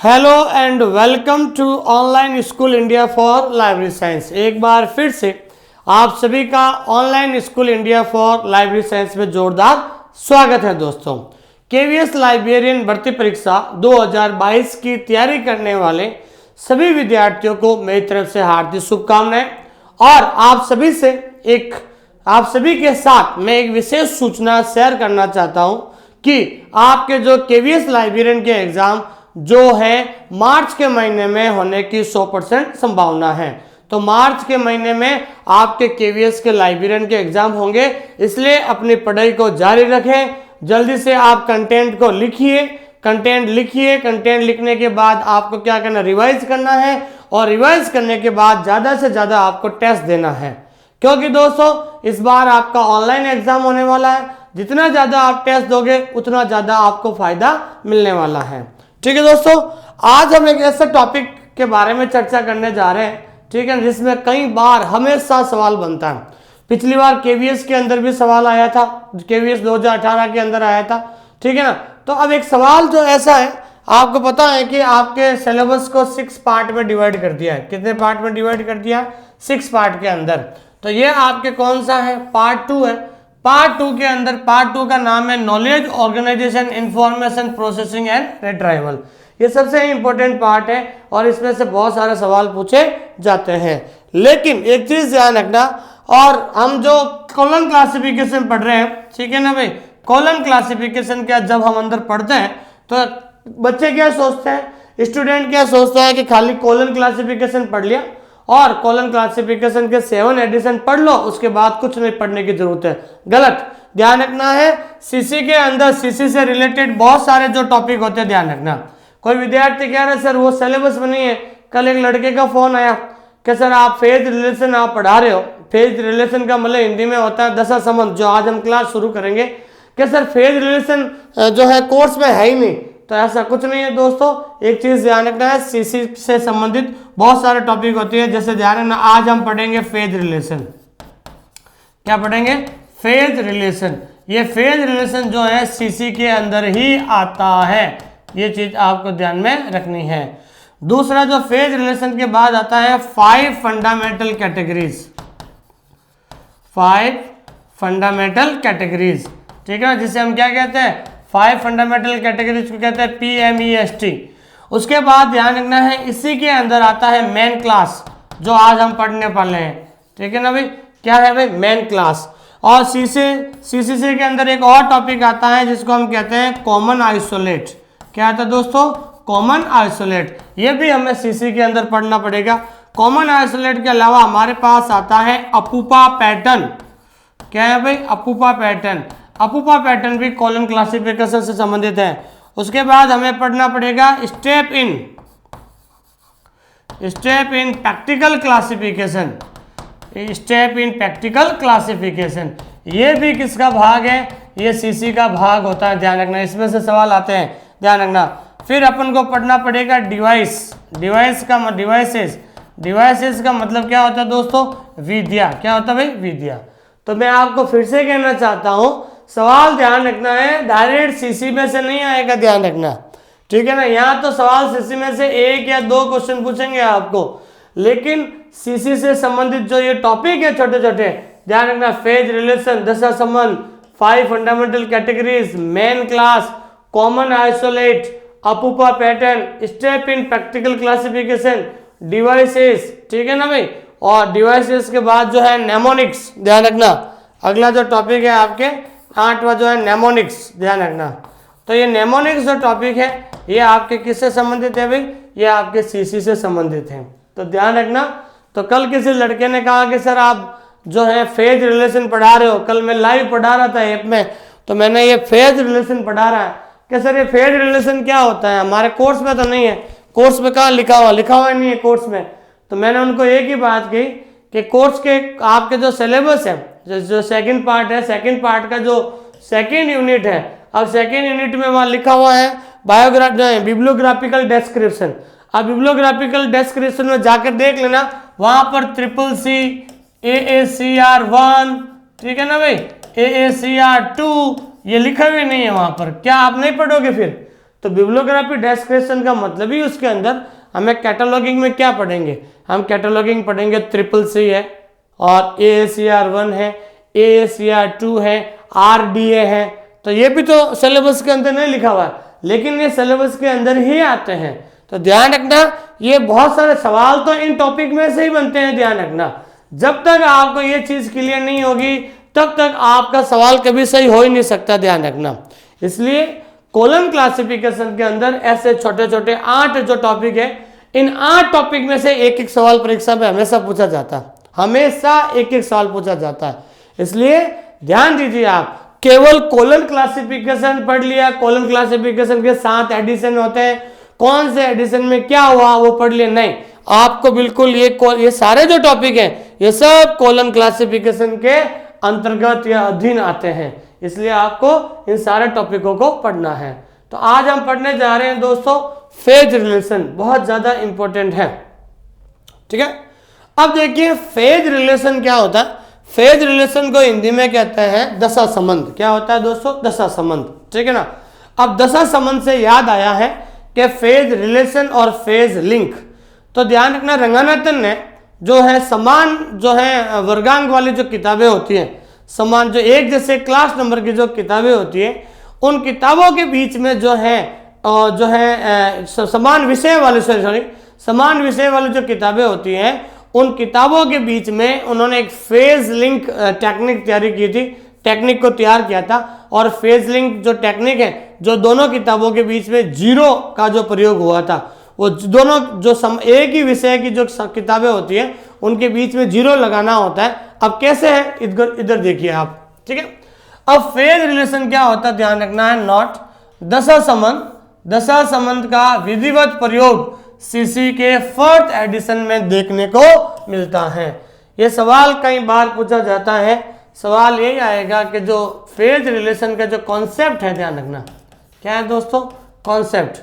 Hello and welcome to online school India for library science. एक बार फिर से आप सभी का online school India for library science में जोरदार स्वागत है। दोस्तों, केवीएस लाइब्रेरियन भर्ती परीक्षा 2022 की तैयारी करने वाले सभी विद्यार्थियों को मेरी तरफ से हार्दिक शुभकामनाएं। और आप सभी के साथ मैं एक विशेष सूचना शेयर करना चाहता हूं कि आपके जो केवीएस लाइब्रेरियन के एग्जाम जो है मार्च के महीने में होने की 100% संभावना है। तो मार्च के महीने में आपके केवीएस के लाइब्रेरियन के एग्जाम होंगे, इसलिए अपनी पढ़ाई को जारी रखें। जल्दी से आप कंटेंट को लिखिए, कंटेंट लिखने के बाद आपको क्या करना, रिवाइज करना है। और रिवाइज करने के बाद ज़्यादा से ज़्यादा आपको टेस्ट देना है, क्योंकि दोस्तों इस बार आपका ऑनलाइन एग्जाम होने वाला है। जितना ज़्यादा आप टेस्ट दोगे उतना ज़्यादा आपको फायदा मिलने वाला है। ठीक है दोस्तों, आज हम एक ऐसे टॉपिक के बारे में चर्चा करने जा रहे हैं, ठीक है, जिसमें कई बार हमेशा सवाल बनता है। पिछली बार केवीएस के अंदर भी सवाल आया था, केवीएस 2018 के अंदर आया था, ठीक है ना। तो अब एक सवाल जो ऐसा है, आपको पता है कि आपके सिलेबस को 6 पार्ट में डिवाइड कर दिया है। कितने पार्ट में डिवाइड कर दिया? 6 पार्ट के अंदर। तो ये आपके कौन सा है? पार्ट 2 है। पार्ट 2 के अंदर, पार्ट 2 का नाम है knowledge organisation information processing and retrieval. ये सबसे इंपॉर्टेंट पार्ट है और इसमें से बहुत सारे सवाल पूछे जाते हैं। लेकिन एक चीज ध्यान रखना, और हम जो कॉलम क्लासिफिकेशन पढ़ रहे हैं, ठीक है ना भाई, कॉलम क्लासिफिकेशन का जब हम अंदर पढ़ते हैं तो बच्चे क्या सोचते हैं, स्टूडेंट क्या सोचते हैं कि खाली कॉलम क्लासिफिकेशन पढ़ लिया और कॉलम क्लासिफिकेशन के 7 एडिशन पढ़ लो, उसके बाद कुछ नहीं पढ़ने की जरूरत है। गलत। ध्यान रखना है, सीसी के अंदर सीसी से रिलेटेड बहुत सारे जो टॉपिक होते हैं, ध्यान रखना। कोई विद्यार्थी कह रहे सर वो सिलेबस में नहीं है। कल एक लड़के का फोन आया कि सर आप फेज रिलेशन आप पढ़ा रहे हो। फेज रिलेशन का मतलब हिंदी में होता है दशा संबंध, जो आज हम क्लास शुरू करेंगे। कि सर फेज रिलेशन जो है कोर्स में है ही नहीं। तो ऐसा कुछ नहीं है दोस्तों, एक चीज ध्यान रखना है, सीसी से संबंधित बहुत सारे टॉपिक होते हैं। जैसे ध्यान रखना, आज हम पढ़ेंगे फेज रिलेशन। क्या पढ़ेंगे? Phase relation. ये फेज रिलेशन जो है सीसी के अंदर ही आता है, ये चीज आपको ध्यान में रखनी है। दूसरा जो फेज रिलेशन के बाद आता है 5 फंडामेंटल कैटेगरीज। 5 फंडामेंटल कैटेगरीज, ठीक है, जिसे हम क्या कहते हैं, 5 फंडामेंटल कैटेगरीज को कहते हैं PMEST। उसके बाद ध्यान रखना है, इसी के अंदर आता है मेन क्लास, जो आज हम पढ़ने वाले हैं। ठीक है ना भाई, क्या है भाई? Main class. और CCC के अंदर एक और टॉपिक आता है जिसको हम कहते हैं कॉमन आइसोलेट। क्या आता है दोस्तों? Common isolate. ये भी हमें CC के अंदर पढ़ना पड़ेगा। कॉमन आइसोलेट के अलावा हमारे पास आता है अपूपा पैटर्न। क्या है भाई? अपूपा पैटर्न। अपूपा पैटर्न भी कॉलम क्लासिफिकेशन से संबंधित है। उसके बाद हमें पढ़ना पड़ेगा step in practical classification. Step in practical classification, ये भी किसका भाग है? ये सीसी का भाग होता है। ध्यान रखना, इसमें से सवाल आते हैं, ध्यान रखना। फिर अपन को पढ़ना पड़ेगा डिवाइसेस का मतलब क्या होता है दोस्तों? विद्या। क्या होता है भाई? विद्या। तो मैं आपको फिर से कहना चाहता हूं, सवाल ध्यान रखना है, डायरेक्ट सीसी में से नहीं आएगा, ध्यान रखना, ठीक है ना। यहाँ तो सवाल सीसी में से 1 या 2 क्वेश्चन पूछेंगे आपको, लेकिन सीसी से संबंधित जो ये टॉपिक है छोटे छोटे, ध्यान रखना, फेज रिलेशन, दशा संबंध, 5 fundamental categories, main class, common isolate, अपूपा pattern, step in practical classification, devices, ठीक है ना भाई। और डिवाइसेस के बाद जो है नेमोनिक्स, ध्यान रखना, अगला जो टॉपिक है आपके 8वां जो है नेमोनिक्स, ध्यान रखना। तो ये नेमोनिक्स जो टॉपिक है ये आपके किससे संबंधित है भाई? ये आपके सीसी से संबंधित है। तो ध्यान रखना। तो कल किसी लड़के ने कहा कि सर आप जो है फेज रिलेशन पढ़ा रहे हो। कल मैं लाइव पढ़ा रहा था ऐप में, तो मैंने ये फेज रिलेशन पढ़ा रहा है कि सर ये फेज रिलेशन क्या होता है? हमारे कोर्स में तो नहीं है। कोर्स में कहाँ लिखा हुआ नहीं है कोर्स में। तो मैंने उनको एक ही बात कही कि कोर्स के आपके जो सिलेबस है, जो सेकंड पार्ट है, सेकंड पार्ट का जो सेकंड यूनिट है, अब सेकंड यूनिट में वहाँ लिखा हुआ है बिब्लियोग्राफिकल डिस्क्रिप्शन। अब बिब्लियोग्राफिकल डिस्क्रिप्शन में जाकर देख लेना, वहाँ पर CCC, AACR1, ठीक है ना भाई, AACR2 ये लिखा भी नहीं है वहाँ पर। क्या आप नहीं पढ़ोगे फिर? तो बिब्लियोग्राफी डेस्क्रिप्शन का मतलब ही उसके अंदर हमें कैटलॉगिंग में क्या पढ़ेंगे, हम कैटलॉगिंग पढ़ेंगे CCC है और AACR1 है, AACR2 है, RDA है। तो ये भी तो सिलेबस के अंदर नहीं लिखा हुआ है, लेकिन ये सिलेबस के अंदर ही आते हैं। तो ध्यान रखना, ये बहुत सारे सवाल तो इन टॉपिक में से ही बनते हैं। ध्यान रखना, जब तक आपको ये चीज़ क्लियर नहीं होगी तब तक आपका सवाल कभी सही हो ही नहीं सकता। ध्यान रखना, इसलिए कॉलम क्लासिफिकेशन के अंदर ऐसे छोटे छोटे 8 जो टॉपिक है, इन 8 टॉपिक में से एक एक सवाल परीक्षा में हमेशा पूछा जाता है, हमेशा एक एक सवाल पूछा जाता है। इसलिए ध्यान दीजिए, आप केवल कॉलम क्लासिफिकेशन पढ़ लिया, कॉलम क्लासिफिकेशन के 7 एडिशन होते हैं, कौन से एडिशन में क्या हुआ वो पढ़ लिया, नहीं, आपको बिल्कुल ये सारे जो टॉपिक हैं ये सब कॉलम क्लासिफिकेशन के अंतर्गत या अधीन आते हैं। इसलिए आपको इन सारे टॉपिकों को पढ़ना है। तो आज हम पढ़ने जा रहे हैं दोस्तों फेज रिलेशन, बहुत ज्यादा इंपॉर्टेंट है। ठीक है, अब देखिए फेज रिलेशन क्या होता है। फेज रिलेशन को हिंदी में कहते हैं दशा संबंध। क्या होता है दोस्तों? दशा संबंध। ठीक है ना। अब दशा संबंध से याद आया है कि फेज रिलेशन और फेज लिंक, तो ध्यान रखना, रंगनाथन ने जो है समान जो है वर्गांक वाली जो किताबें होती हैं, समान जो एक जैसे क्लास नंबर की जो किताबें होती है, उन किताबों के बीच में जो है समान विषय वाले समान विषय वाली जो किताबें होती हैं, उन किताबों के बीच में उन्होंने एक फेज लिंक टेक्निक तैयारी की थी, टेक्निक को तैयार किया था। और फेज लिंक जो टेक्निक है, जो दोनों किताबों के बीच में जीरो का जो प्रयोग हुआ था, वो दोनों जो एक ही विषय की जो किताबें होती हैं उनके बीच में जीरो लगाना होता है। अब कैसे है, इधर देखिए आप। ठीक है, अब फेज रिलेशन क्या होता है, ध्यान रखना है। नोट, दशा संबंध का विधिवत प्रयोग सीसी के 4th एडिशन में देखने को मिलता है। ये सवाल कई बार पूछा जाता है। सवाल यही आएगा कि जो फेज रिलेशन का जो कॉन्सेप्ट है, ध्यान रखना क्या है दोस्तों, concept,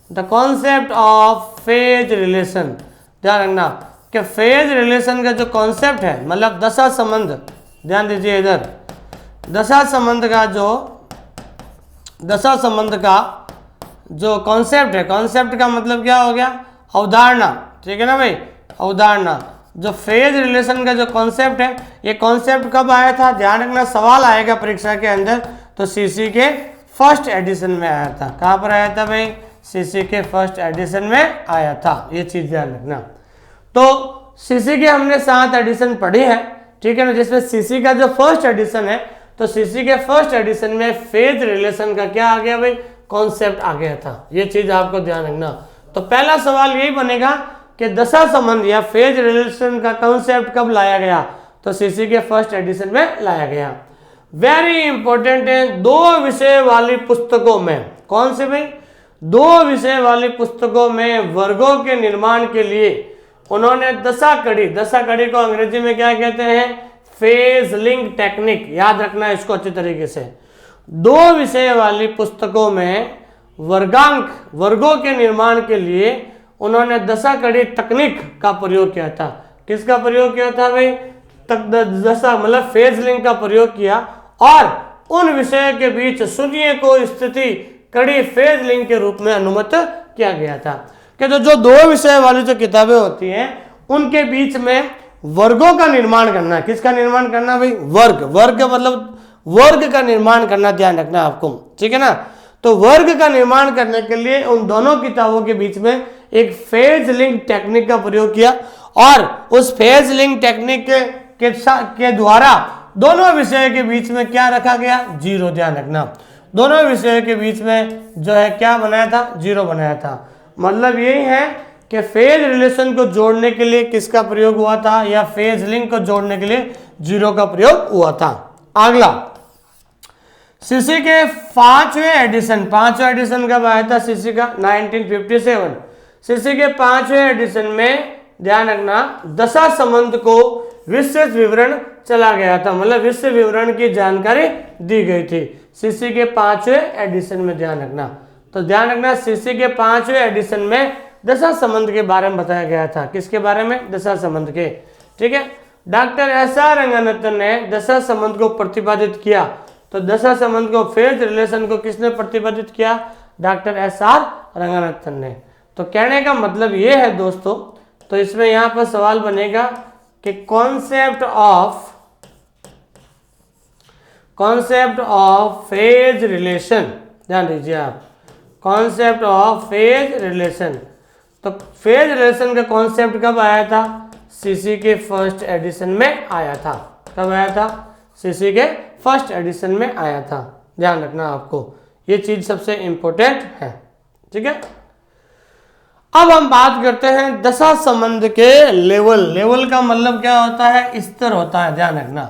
the concept of phase relation. ध्यान रखना कि फेज रिलेशन का जो कॉन्सेप्ट है, मतलब दशा संबंध, ध्यान दीजिए इधर, दशा संबंध का जो कॉन्सेप्ट है, कॉन्सेप्ट का मतलब क्या हो गया, अवधारणा। ठीक है ना भाई, अवधारणा। जो फेज रिलेशन का जो कॉन्सेप्ट है, ये कॉन्सेप्ट कब आया था, ध्यान रखना, सवाल आएगा परीक्षा के अंदर, तो सीसी के 1st एडिशन में आया था। कहाँ पर आया था भाई, सीसी के 1st एडिशन में आया था। ये चीज ध्यान रखना। तो सीसी के हमने 7 एडिशन पढ़ी है, ठीक है ना, जिसमें सीसी का जो 1st एडिशन है, तो सीसी के 1st एडिशन में फेज रिलेशन का क्या आ गया भाई, कॉन्सेप्ट आ गया था। ये चीज आपको ध्यान रखना। तो पहला सवाल यही बनेगा कि दशा संबंध या फेज रिलेशन का कॉन्सेप्ट कब लाया गया, तो सीसी के 1st एडिशन में लाया गया। वेरी इंपॉर्टेंट है, 2 विषय वाली पुस्तकों में, कौन से भाई, 2 विषय वाली पुस्तकों में वर्गों के निर्माण के लिए उन्होंने दशा कड़ी को अंग्रेजी में क्या कहते हैं, फेज लिंक टेक्निक। याद रखना इसको अच्छी तरीके से। 2 विषय वाली पुस्तकों में वर्गों के निर्माण के लिए उन्होंने दशा कड़ी तकनीक का प्रयोग किया था। किसका प्रयोग किया था भाई, दशा मतलब फेज लिंक का प्रयोग किया, और उन विषय के बीच शून्य को स्थिति कड़ी फेज लिंक के रूप में अनुमत किया गया था। कि जो 2 विषय वाली जो किताबें होती हैं उनके बीच में वर्गों का निर्माण करना। किसका निर्माण करना भाई, वर्ग मतलब वर्ग का निर्माण करना। ध्यान रखना आपको, ठीक है ना। तो वर्ग का निर्माण करने के लिए उन दोनों किताबों के बीच में एक फेज लिंक टेक्निक का प्रयोग किया, और उस फेज लिंक टेक्निक के द्वारा दोनों विषय के बीच में क्या रखा गया, जीरो। ध्यान रखना, दोनों विषय के बीच में जो है क्या बनाया था, जीरो बनाया था। मतलब यही है कि फेज रिलेशन को जोड़ने के लिए किसका प्रयोग हुआ था, या फेज लिंक को जोड़ने के लिए जीरो का प्रयोग हुआ था। अगला, सीसी के 5वें एडिशन कब आया था, सीसी का 1957। सीसी के 5वें एडिशन में ध्यान रखना दशा संबंध को विस्तृत विवरण चला गया था, मतलब विस्तृत विवरण की जानकारी दी गई थी सीसी के 5वें एडिशन में। ध्यान रखना, तो ध्यान रखना सीसी के 5वें एडिशन में दशा संबंध के बारे में बताया गया था। किसके बारे में, दशा संबंध के। ठीक है, डॉक्टर एस.आर. रंगनाथन ने दशा संबंध को प्रतिपादित किया। तो दशा संबंध को, फेज रिलेशन को किसने प्रतिपादित किया, डॉक्टर SR रंगनाथन ने। तो कहने का मतलब ये है दोस्तों, तो इसमें यहां पर सवाल बनेगा कि कॉन्सेप्ट ऑफ फेज रिलेशन, ध्यान दीजिए आप, कॉन्सेप्ट ऑफ फेज रिलेशन। तो फेज रिलेशन का कॉन्सेप्ट कब आया था? सीसी के फर्स्ट एडिशन में आया था। कब आया था? सीसी के फर्स्ट एडिशन में आया था। ध्यान रखना आपको, ये चीज सबसे इंपॉर्टेंट है। ठीक है, अब हम बात करते हैं दशा संबंध के लेवल। लेवल का मतलब क्या होता है? स्तर होता है। ध्यान रखना,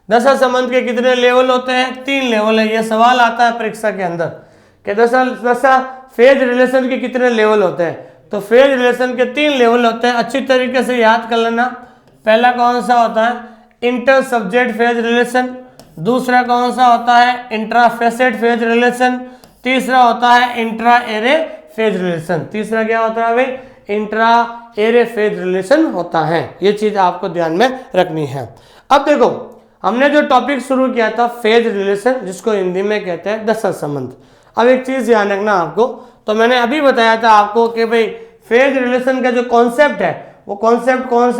दशा संबंध के कितने लेवल होते हैं? 3 लेवल है। ये सवाल आता है परीक्षा के अंदर कि दशा फेज रिलेशन के कितने लेवल होते हैं? तो फेज रिलेशन के 3 लेवल होते हैं। अच्छी तरीके से याद कर लेना। पहला कौन सा होता है? Inter subject phase relation. दूसरा कौन सा होता है? Intra facet phase relation. तीसरा होता है इंट्रा एरे फेज रिलेशन। तीसरा क्या होता है भाई? इंट्रा एरे फेज रिलेशन होता है। ये चीज आपको ध्यान में रखनी है। अब देखो, हमने जो टॉपिक शुरू किया था फेज रिलेशन, जिसको हिंदी में कहते हैं दशा संबंध। अब एक चीज ध्यान रखना आपको, तो मैंने अभी बताया था आपको कि भाई फेज रिलेशन का जो कॉन्सेप्ट है, वो कॉन्सेप्ट कौन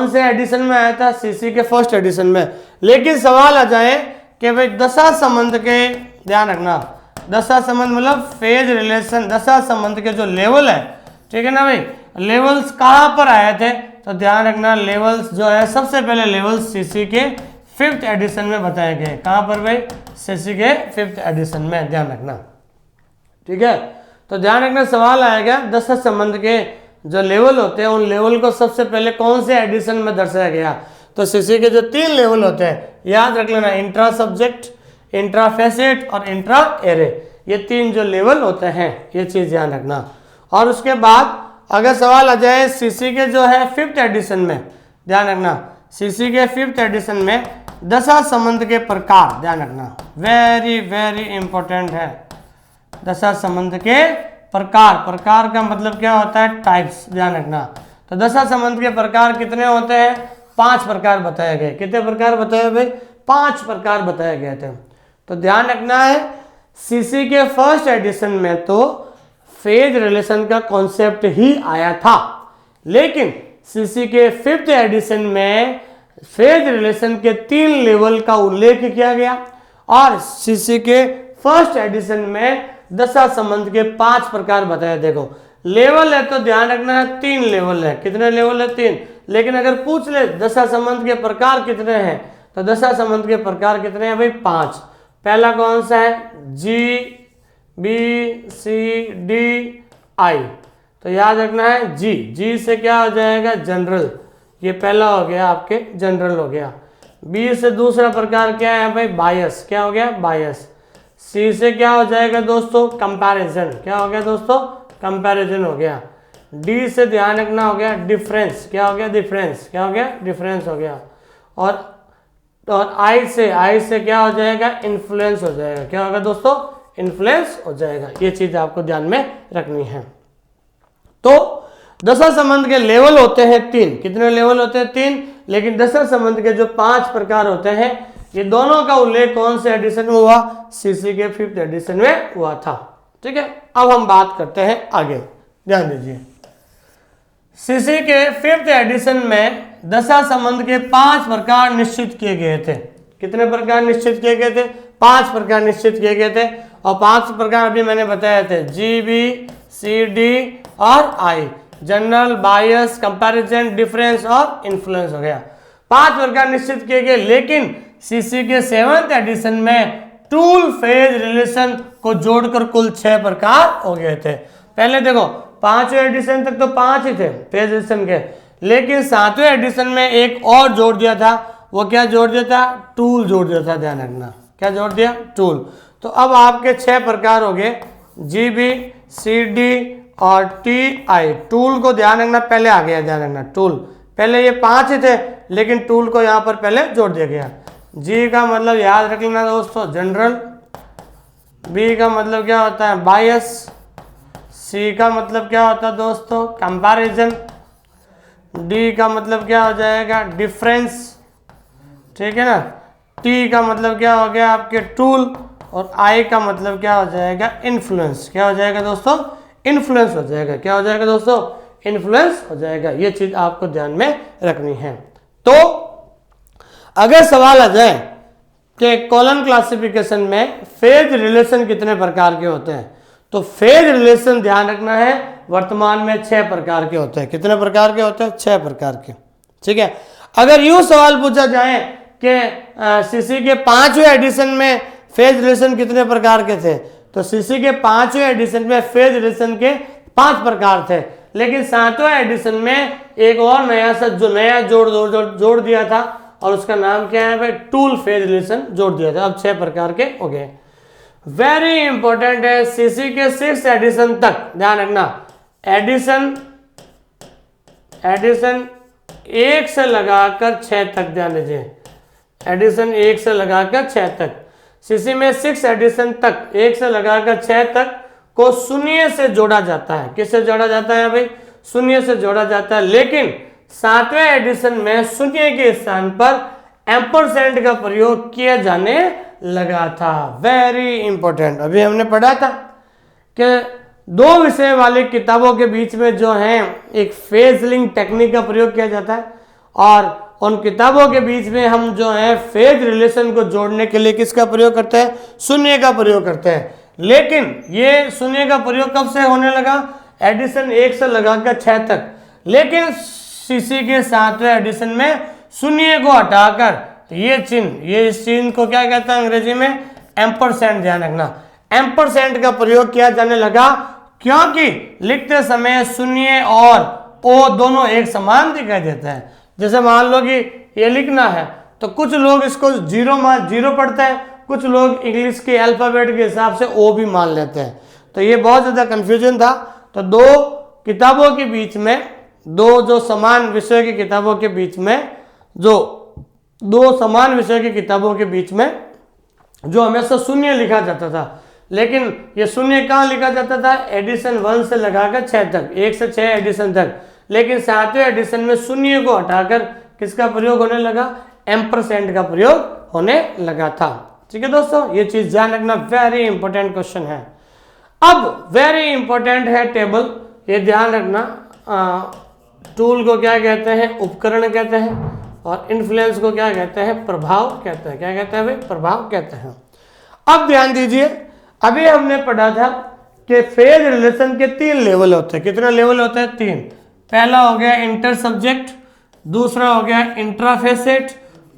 से एडिशन में आया था? सीसी के फर्स्ट एडिशन में। लेकिन सवाल आ जाए कि भाई दशा संबंध के, ध्यान रखना, दशा संबंध मतलब फेज रिलेशन, दशा संबंध के जो लेवल है, ठीक है ना भाई, लेवल्स कहाँ पर आए थे? तो ध्यान रखना, लेवल्स जो है सबसे पहले लेवल्स सीसी के 5th एडिशन में बताए गए। कहाँ पर भाई? सीसी के 5th एडिशन में। ध्यान रखना, ठीक है। तो ध्यान रखना, सवाल आएगा दशा संबंध के जो लेवल होते हैं, उन लेवल को सबसे पहले कौन से एडिशन में दर्शाया गया? तो सीसी के जो 3 लेवल होते हैं, याद रख लेना, इंट्रा सब्जेक्ट, इंट्रा फेसेट और इंट्रा एरे। ये 3 जो लेवल होते हैं, ये चीज ध्यान रखना। और उसके बाद अगर सवाल आ जाए सीसी के जो है 5th एडिशन में, ध्यान रखना, सीसी के 5th एडिशन में दशा संबंध के प्रकार, ध्यान रखना, वेरी वेरी इंपॉर्टेंट है। दशा संबंध के प्रकार, प्रकार का मतलब क्या होता है? टाइप्स। ध्यान रखना, तो दशा संबंध के प्रकार कितने होते हैं? 5 प्रकार बताए गए। कितने प्रकार बताए भाई? 5 प्रकार बताए गए थे। तो ध्यान रखना है, सीसी के फर्स्ट एडिशन में तो फेज रिलेशन का कॉन्सेप्ट ही आया था, लेकिन सीसी के 5th एडिशन में फेज रिलेशन के 3 लेवल का उल्लेख किया गया, और सीसी के फर्स्ट एडिशन में दशा संबंध के 5 प्रकार बताए। देखो, लेवल है तो ध्यान रखना है 3 लेवल है। कितने लेवल है? 3। लेकिन अगर पूछ ले दशा संबंध के प्रकार कितने हैं, तो दशा संबंध के प्रकार कितने हैं भाई? 5। पहला कौन सा है? G, B, C, D, I। तो याद रखना है जी से क्या हो जाएगा? जनरल। ये पहला हो गया आपके, जनरल हो गया। B से दूसरा प्रकार क्या है भाई? बायस। क्या हो गया? बायस। C से क्या हो जाएगा दोस्तों? कंपैरिजन। क्या हो गया दोस्तों? कंपैरिजन हो गया। D से ध्यान रखना हो गया डिफरेंस। क्या हो गया? डिफरेंस। क्या हो गया? डिफरेंस हो गया। और I से क्या हो जाएगा? इन्फ्लुएंस हो जाएगा। क्या होगा दोस्तों? इन्फ्लुएंस हो जाएगा। ये चीज आपको ध्यान में रखनी है। तो दशा संबंध के लेवल होते हैं 3। कितने लेवल होते हैं? 3। लेकिन दशा संबंध के जो 5 प्रकार होते हैं, ये दोनों का उल्लेख कौन से एडिशन में हुआ? सीसी के 5th एडिशन में हुआ था। ठीक है, अब हम बात करते हैं आगे, ध्यान दीजिए। सीसी के 5th एडिशन में दशा संबंध के 5 प्रकार निश्चित किए गए थे। कितने प्रकार निश्चित किए गए थे? 5 प्रकार निश्चित किए गए थे। और 5 प्रकार अभी मैंने बताए थे, GB, CD और I। General, bias, comparison, difference और इन्फ्लुएंस हो गया। 5 प्रकार निश्चित किए गए। लेकिन सीसी के 7th एडिशन में टूल फेज रिलेशन को जोड़कर कुल 6 प्रकार हो गए थे। पहले देखो, 5वें एडिशन तक तो 5 ही थे फेज रिलेशन के, लेकिन 7वें एडिशन में एक और जोड़ दिया था। वो क्या जोड़ दिया था? टूल जोड़ दिया था। ध्यान रखना, क्या जोड़ दिया? टूल। तो अब आपके 6 प्रकार हो गए, GB, CD और TI। टूल को ध्यान रखना, पहले आ गया, ध्यान रखना, टूल पहले ये 5 ही थे, लेकिन टूल को यहाँ पर पहले जोड़ दिया गया। G का मतलब याद रख लेना दोस्तों, जनरल। B का मतलब क्या होता है? बायस। C का मतलब क्या होता है दोस्तों? कंपैरिजन। D का मतलब क्या हो जाएगा? डिफरेंस। ठीक है ना। T का मतलब क्या हो गया? आपके टूल। और आई का मतलब क्या हो जाएगा, इन्फ्लुएंस। क्या हो जाएगा दोस्तों, इन्फ्लुएंस हो जाएगा। क्या हो जाएगा दोस्तों, इन्फ्लुएंस हो जाएगा। ये चीज आपको ध्यान में रखनी है। तो अगर सवाल आ जाए कि कॉलन क्लासिफिकेशन में फेज रिलेशन कितने प्रकार के होते हैं, तो फेज रिलेशन ध्यान रखना है वर्तमान में 6 प्रकार के होते हैं। कितने प्रकार के होते हैं, 6 प्रकार के। ठीक है। अगर यूं सवाल पूछा जाए कि सीसी के 5वें एडिशन में फेज रिलेशन कितने प्रकार के थे, तो सीसी के 5वें एडिशन में फेज रिलेशन के 5 प्रकार थे, लेकिन 7वें एडिशन में एक और नया जोड़ दिया था, और उसका नाम क्या है भाई, टूल फेज रिलेशन जोड़ दिया था। अब 6 प्रकार के हो गए। वेरी इंपॉर्टेंट है, सीसी के 6 एडिशन तक ध्यान रखना, एडिशन 1 से लगाकर 6 तक, ध्यान दीजिए, एडिशन 1 से लगाकर 6 तक। सीसी में 6 एडिशन तक 1 से लगाकर 6 तक को शून्य से जोड़ा जाता है। किससे जोड़ा जाता है भाई, शून्य से जोड़ा जाता है। लेकिन 7वें एडिशन में शून्य के स्थान पर एम्परसेंड का प्रयोग किया जाने लगा था। Very important. अभी हमने पढ़ा था कि 2 विषय वाली किताबों के बीच में जो है एक फेज लिंक टेक्निक का प्रयोग किया जाता है, और उन किताबों के बीच में हम जो है फेज रिलेशन को जोड़ने के लिए किसका प्रयोग करते हैं, शून्य का प्रयोग करते हैं। लेकिन ये शून्य का प्रयोग कब से होने लगा, एडिशन 1 से लगाकर 6 तक। लेकिन सीसी के 7वें एडिशन में शून्य को हटाकर ये चिन्ह, ये इस चिन्ह को क्या कहता है अंग्रेजी में, एम्परसेंड। ध्यान रखना, एम्परसेंड का प्रयोग किया जाने लगा, क्योंकि लिखते समय शून्य और ओ दोनों एक समान दिखाई देता है। जैसे मान लो कि ये लिखना है, तो कुछ लोग इसको 0 पढ़ते हैं, कुछ लोग इंग्लिश के अल्फाबेट के हिसाब से ओ भी मान लेते हैं। तो ये बहुत ज़्यादा कंफ्यूजन था। तो 2 किताबों के बीच में, 2 जो समान विषय की किताबों के बीच में, जो 2 समान विषय की किताबों के बीच में जो हमेशा शून्य लिखा जाता था, लेकिन ये शून्य कहाँ लिखा जाता था, एडिशन 1 से लगाकर 6 तक, 1 से 6 एडिशन तक। लेकिन 7वें एडिशन में शून्य को हटाकर किसका प्रयोग होने लगा, एम्परसेंड का प्रयोग होने लगा था। ठीक है दोस्तों, ये चीज ध्यान रखना, वेरी इंपॉर्टेंट क्वेश्चन है। अब वेरी इंपॉर्टेंट है टेबल, ये ध्यान रखना। टूल को क्या कहते हैं, उपकरण कहते हैं, और इन्फ्लुएंस को क्या कहते हैं, प्रभाव कहते हैं। क्या कहते हैं भाई, प्रभाव कहते हैं। अब ध्यान दीजिए, अभी हमने पढ़ा था कि फेज रिलेशन के 3 लेवल होते हैं। कितने लेवल होते हैं, 3। पहला हो गया इंटर सब्जेक्ट, दूसरा हो गया इंट्रा फेसेट,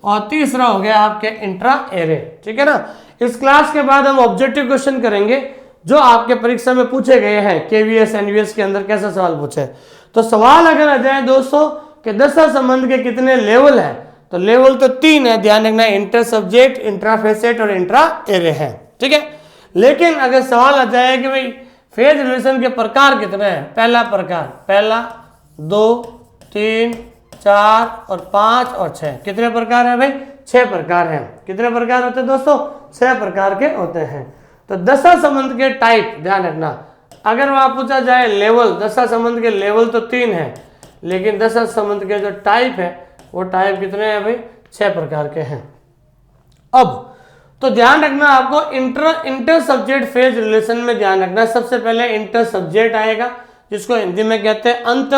और तीसरा हो गया आपके इंट्रा एरे। ठीक है ना। इस क्लास के बाद हम ऑब्जेक्टिव क्वेश्चन करेंगे जो आपके परीक्षा में पूछे गए हैं, केवीएस एनवीएस के अंदर कैसा सवाल पूछे। तो सवाल अगर आ जाए दोस्तों कि दशा संबंध के कितने लेवल है, तो लेवल तो 3 है, ध्यान रखना, इंटर सब्जेक्ट, इंट्रा फेसेट और इंट्रा एरे है। ठीक है। लेकिन अगर सवाल आ जाए कि भाई फेज रिलेशन के प्रकार कितने हैं, पहला प्रकार, 2, 3, 4 और 5 और 6, कितने प्रकार है भाई, 6 प्रकार हैं। कितने प्रकार होते हैं दोस्तों, 6 प्रकार के होते हैं। तो दशा संबंध के टाइप ध्यान रखना, अगर वहां पूछा जाए लेवल, दशा संबंध के लेवल तो 3 है, लेकिन दशा संबंध के जो टाइप है वो टाइप कितने हैं भाई, 6 प्रकार के हैं। अब तो ध्यान रखना आपको इंटर सब्जेक्ट फेज रिलेशन में ध्यान रखना, सबसे पहले इंटर सब्जेक्ट आएगा, जिसको हिंदी में कहते हैं अंत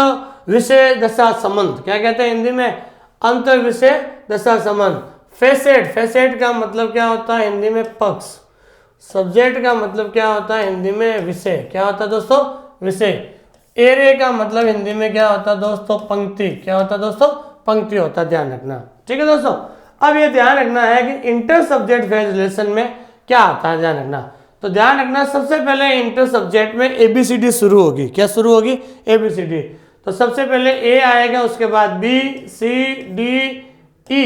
विषय दशा संबंध। क्या कहते हैं हिंदी में, अंत विषय दशा संबंध। फेसेट का मतलब क्या होता है हिंदी में, पक्ष। सब्जेक्ट का मतलब क्या होता है हिंदी में, विषय। क्या होता है दोस्तों, विषय। एरे का मतलब हिंदी में क्या होता है दोस्तों, पंक्ति। क्या होता है दोस्तों, पंक्ति होता है, ध्यान रखना। ठीक है दोस्तों। अब ये ध्यान रखना है कि इंटर सब्जेक्ट फेज रिलेशन में क्या आता है, ध्यान रखना। तो ध्यान रखना, सबसे पहले इंटर सब्जेक्ट में ABCD शुरू होगी। क्या शुरू होगी, ABCD। तो सबसे पहले A आएगा, उसके बाद B, C, D, E,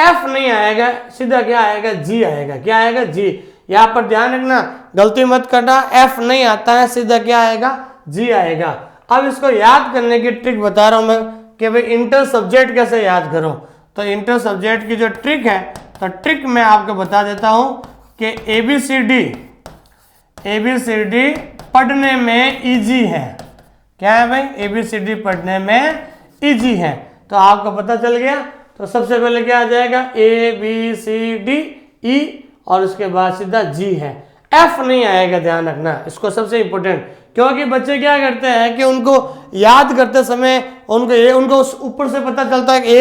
F नहीं आएगा, सीधा क्या आएगा, G आएगा। क्या आएगा, G। यहाँ पर ध्यान रखना, गलती मत करना, F नहीं आता है, सीधा क्या आएगा, G आएगा। अब इसको याद करने की ट्रिक बता रहा हूं मैं कि भाई इंटर सब्जेक्ट कैसे याद करो। तो इंटर सब्जेक्ट की जो ट्रिक है, तो ट्रिक मैं आपको बता देता हूं कि ABCD पढ़ने में इजी है। क्या है भाई, ABCD पढ़ने में इजी है। तो आपको पता चल गया। तो सबसे पहले क्या आ जाएगा, ABCD, E और उसके बाद सीधा जी है, एफ नहीं आएगा, ध्यान रखना इसको, सबसे इंपॉर्टेंट। क्योंकि बच्चे क्या करते हैं कि उनको याद करते समय उनको ऊपर से पता चलता है कि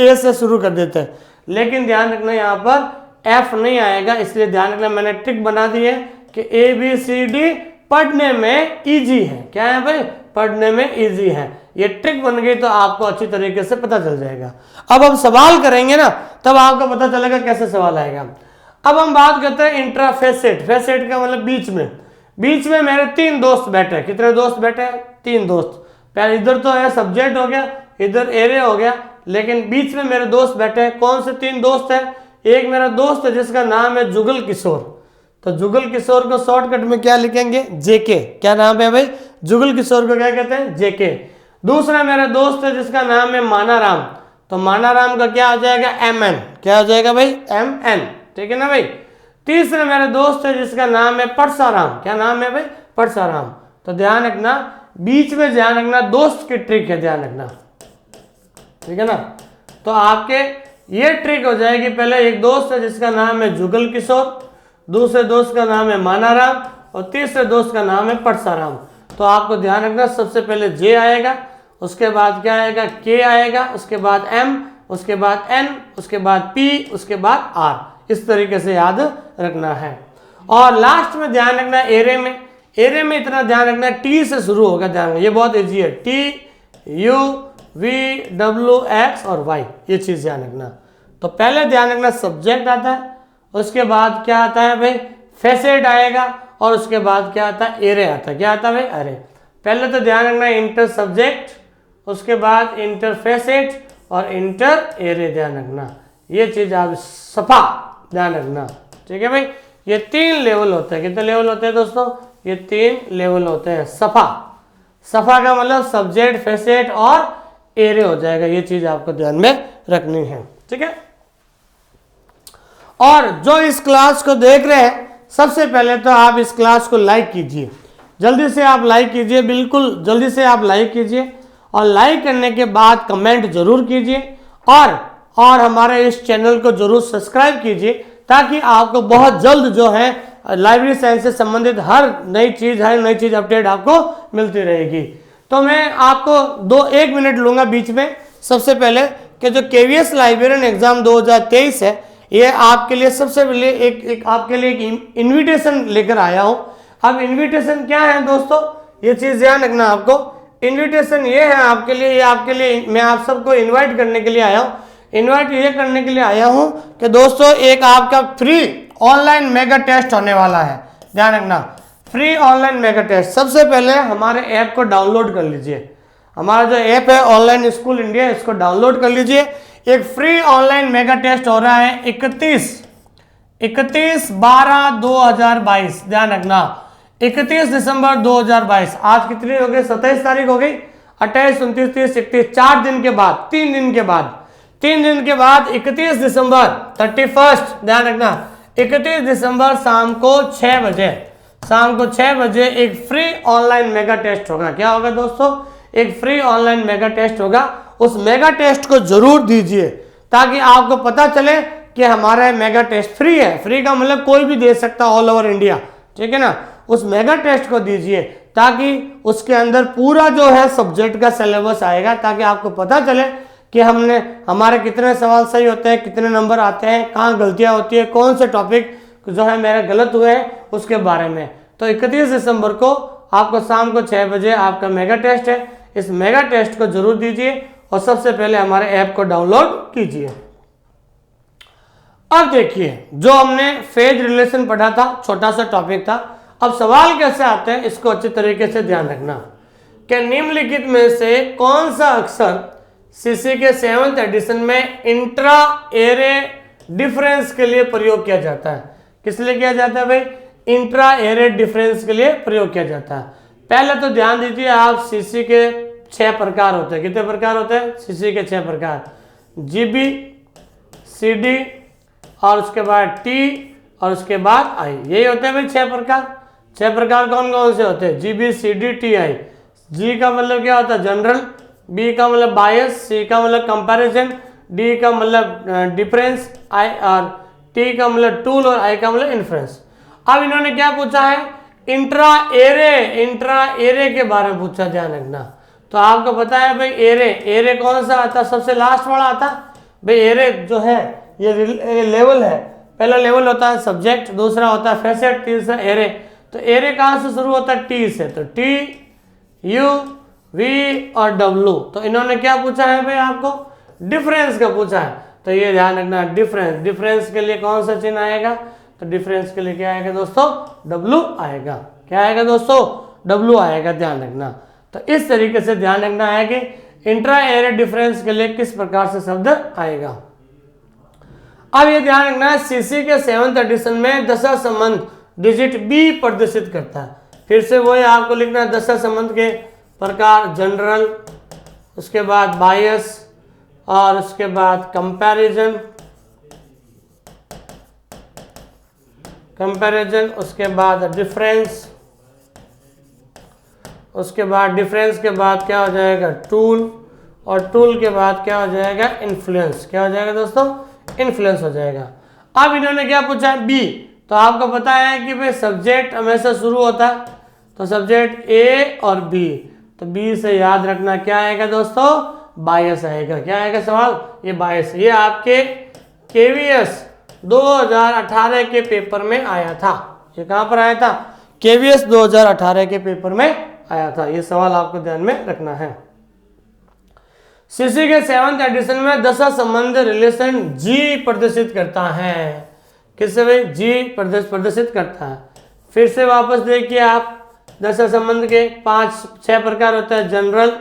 ए से शुरू कर देते हैं, लेकिन ध्यान रखना यहाँ पर एफ नहीं आएगा, इसलिए ध्यान रखना मैंने ट्रिक बना दी है कि ए बी सी डी पढ़ने में इजी है। क्या है भाई? पढ़ने में इजी है। ये ट्रिक बन गई तो आपको अच्छी तरीके से पता चल जाएगा। अब हम सवाल करेंगे ना, तब आपको पता चलेगा कैसे सवाल आएगा। अब हम बात करते हैं इंट्राफेसेट। फेसेट का मतलब बीच में। बीच में मेरे 3 दोस्त बैठे। कितने दोस्त बैठे? 3 दोस्त। पहले इधर तो है सब्जेक्ट हो गया, इधर एरे हो गया, लेकिन बीच में मेरे दोस्त बैठे हैं। कौन से 3 दोस्त हैं? एक मेरा दोस्त है जिसका नाम है जुगल किशोर। तो जुगल किशोर को शॉर्टकट में क्या लिखेंगे? जेके। क्या नाम है भाई? जुगल किशोर को क्या कहते हैं? जेके। दूसरा मेरा दोस्त है जिसका नाम है मानाराम। तो मानाराम का क्या हो जाएगा? एमएन। क्या हो जाएगा भाई? एमएन। ठीक है ना भाई। तीसरा मेरा दोस्त है जिसका नाम है परसाराम। क्या नाम है भाई? परसाराम। तो ध्यान रखना, बीच में ध्यान रखना, दोस्त की ट्रिक है, ध्यान रखना, ठीक है ना। तो आपके ये ट्रिक हो जाएगी। पहले एक दोस्त है जिसका नाम है जुगल किशोर, दूसरे दोस्त का नाम है मानाराम और तीसरे दोस्त का नाम है परसाराम। तो आपको ध्यान रखना, सबसे पहले जे आएगा, उसके बाद क्या आएगा? के आएगा, उसके बाद एम, उसके बाद एन, उसके बाद पी, उसके बाद आर। इस तरीके से याद रखना है। और लास्ट में ध्यान रखना एरे में। एरे में इतना ध्यान रखना टी से शुरू होगा, ध्यान रखना, ये बहुत इजी है। T, U, V, W, X और वाई, ये चीज ध्यान रखना। तो पहले ध्यान रखना सब्जेक्ट आता है, उसके बाद क्या आता है भाई? फेसेट आएगा, और उसके बाद क्या आता है? एरे आता है। क्या आता है भाई? अरे पहले तो ध्यान रखना इंटर सब्जेक्ट, उसके बाद इंटर फेसेट और इंटर एरे, ध्यान रखना ये चीज आप सफा ध्यान रखना, ठीक है भाई। ये 3 लेवल होते हैं। कितने लेवल होते हैं दोस्तों? ये 3 लेवल होते हैं। सफा, सफा का मतलब सब्जेक्ट, फेसेट और एरे हो जाएगा। ये चीज आपको ध्यान में रखनी है, ठीक है। और जो इस क्लास को देख रहे हैं, सबसे पहले तो आप इस क्लास को लाइक कीजिए, जल्दी से आप लाइक कीजिए, बिल्कुल जल्दी से आप लाइक कीजिए, और लाइक करने के बाद कमेंट जरूर कीजिए, और हमारे इस चैनल को जरूर सब्सक्राइब कीजिए, ताकि आपको बहुत जल्द जो है लाइब्रेरी साइंस से संबंधित हर नई चीज अपडेट आपको मिलती रहेगी। तो मैं आपको 1 मिनट लूंगा बीच में। सबसे पहले कि जो केवीएस लाइब्रेरियन एग्जाम 2023 है, ये आपके लिए सबसे पहले एक आपके लिए एक इन्विटेशन लेकर आया हूं। अब इन्विटेशन क्या है दोस्तों, ये चीज ध्यान रखना आपको। इन्विटेशन ये है आपके लिए, मैं आप सबको इन्वाइट करने के लिए आया हूँ। इन्वाइट ये करने के लिए आया हूँ कि दोस्तों एक आपका फ्री ऑनलाइन मेगा टेस्ट होने वाला है, ध्यान रखना, फ्री ऑनलाइन मेगा टेस्ट। सबसे पहले हमारे ऐप को डाउनलोड कर लीजिए। हमारा जो ऐप है ऑनलाइन स्कूल इंडिया, इसको डाउनलोड कर लीजिए। एक फ्री ऑनलाइन मेगा टेस्ट हो रहा है 31/12/2022, ध्यान रखना 31 दिसंबर 2022। आज कितनी हो गई? 27 तारीख हो गई। 28, 29, 30, 31, 4 दिन के बाद, 3 दिन के बाद 31 दिसंबर 31, ध्यान रखना 31 दिसंबर शाम को 6 बजे एक फ्री ऑनलाइन मेगा टेस्ट होगा। क्या होगा दोस्तों? एक फ्री ऑनलाइन मेगा टेस्ट होगा। उस मेगा टेस्ट को जरूर दीजिए, ताकि आपको पता चले कि हमारा मेगा टेस्ट फ्री है। फ्री का मतलब कोई भी दे सकता, ऑल ओवर इंडिया, ठीक है ना। उस मेगा टेस्ट को दीजिए, ताकि उसके अंदर पूरा जो है सब्जेक्ट का सिलेबस आएगा, ताकि आपको पता चले कि हमारे कितने सवाल सही होते हैं, कितने नंबर आते हैं, कहाँ गलतियाँ होती है, कौन से टॉपिक जो है मेरे गलत हुए हैं उसके बारे में। तो 31 दिसंबर को आपको शाम को 6 बजे आपका मेगा टेस्ट है। इस मेगा टेस्ट को जरूर दीजिए, और सबसे पहले हमारे ऐप को डाउनलोड कीजिए। अब देखिए, जो हमने फेज रिलेशन पढ़ा था, छोटा सा टॉपिक था। अब सवाल कैसे आते हैं, इसको अच्छे तरीके से ध्यान रखना कि निम्नलिखित में से कौन सा अक्षर सीसी के 7th एडिशन में इंट्रा एरे डिफरेंस के लिए प्रयोग किया जाता है। किस लिए किया जाता है भाई? इंट्रा एरे डिफरेंस के लिए प्रयोग किया जाता है। पहले तो ध्यान दीजिए आप, सीसी के 6 प्रकार होते हैं। कितने प्रकार होते हैं? सीसी के 6 प्रकार, जीबी, सीडी, और उसके बाद टी, और उसके बाद आई। यही होते हैं भाई 6 प्रकार। 6 प्रकार कौन कौन से होते हैं? जीबी, सीडी, टी, आई। जी का मतलब क्या होता है? जनरल। बी का मतलब बायस। सी का मतलब कंपैरिजन। डी का मतलब डिफरेंस। आई और टी का मतलब टूल और आई का मतलब इन्फ्लुएंस। अब इन्होंने क्या पूछा है, इंट्रा एरे के बारे में पूछा, ध्यान रखना। तो आपको पता है भाई एरे कौन सा आता है, सबसे लास्ट वाला आता भाई। एरे जो है ये लेवल है, पहला लेवल होता है सब्जेक्ट, दूसरा होता है फेसेट, तीसरा एरे। तो एरे कहाँ से शुरू होता है, टी से, तो टी यू वी और डब्लू। तो इन्होंने क्या पूछा है भाई, आपको डिफरेंस का पूछा है। तो ये ध्यान रखना, डिफरेंस के लिए कौन सा चिन्ह आएगा, तो डिफरेंस के लिए क्या आएगा दोस्तों, डब्लू आएगा। क्या आएगा दोस्तों, डब्लू आएगा, ध्यान रखना। तो इस तरीके से ध्यान रखना है कि इंट्रा एरे डिफरेंस के लिए किस प्रकार से शब्द आएगा। अब ये ध्यान रखना है, सीसी के 7th एडिशन में दशा संबंध डिजिट बी प्रदर्शित करता है। फिर से वही आपको लिखना है, दशा संबंध के प्रकार जनरल, उसके बाद बायस और उसके बाद कंपैरिजन, उसके बाद डिफरेंस, उसके बाद डिफरेंस के बाद क्या हो जाएगा, टूल, और टूल के बाद क्या हो जाएगा, इन्फ्लुएंस। क्या हो जाएगा दोस्तों, इन्फ्लुएंस हो जाएगा। अब इन्होंने क्या पूछा है, बी। तो आपको पता है कि भाई सब्जेक्ट हमेशा शुरू होता है, तो सब्जेक्ट ए और बी, तो बी से याद रखना क्या आएगा दोस्तों, बायस आएगा। क्या आएगा सवाल, ये बायस। ये आपके केवीएस 2018 के पेपर में आया था। ये कहां पर आया था, केवीएस 2018 के पेपर में आया था। ये सवाल आपको ध्यान में रखना है। सीसी के 7th एडिशन में दशा संबंध रिलेशन जी प्रदर्शित करता है। किससे भाई, जी प्रदर्शित करता है। फिर से वापस देखिए आप, दशा संबंध के 5-6 प्रकार होता है, जनरल,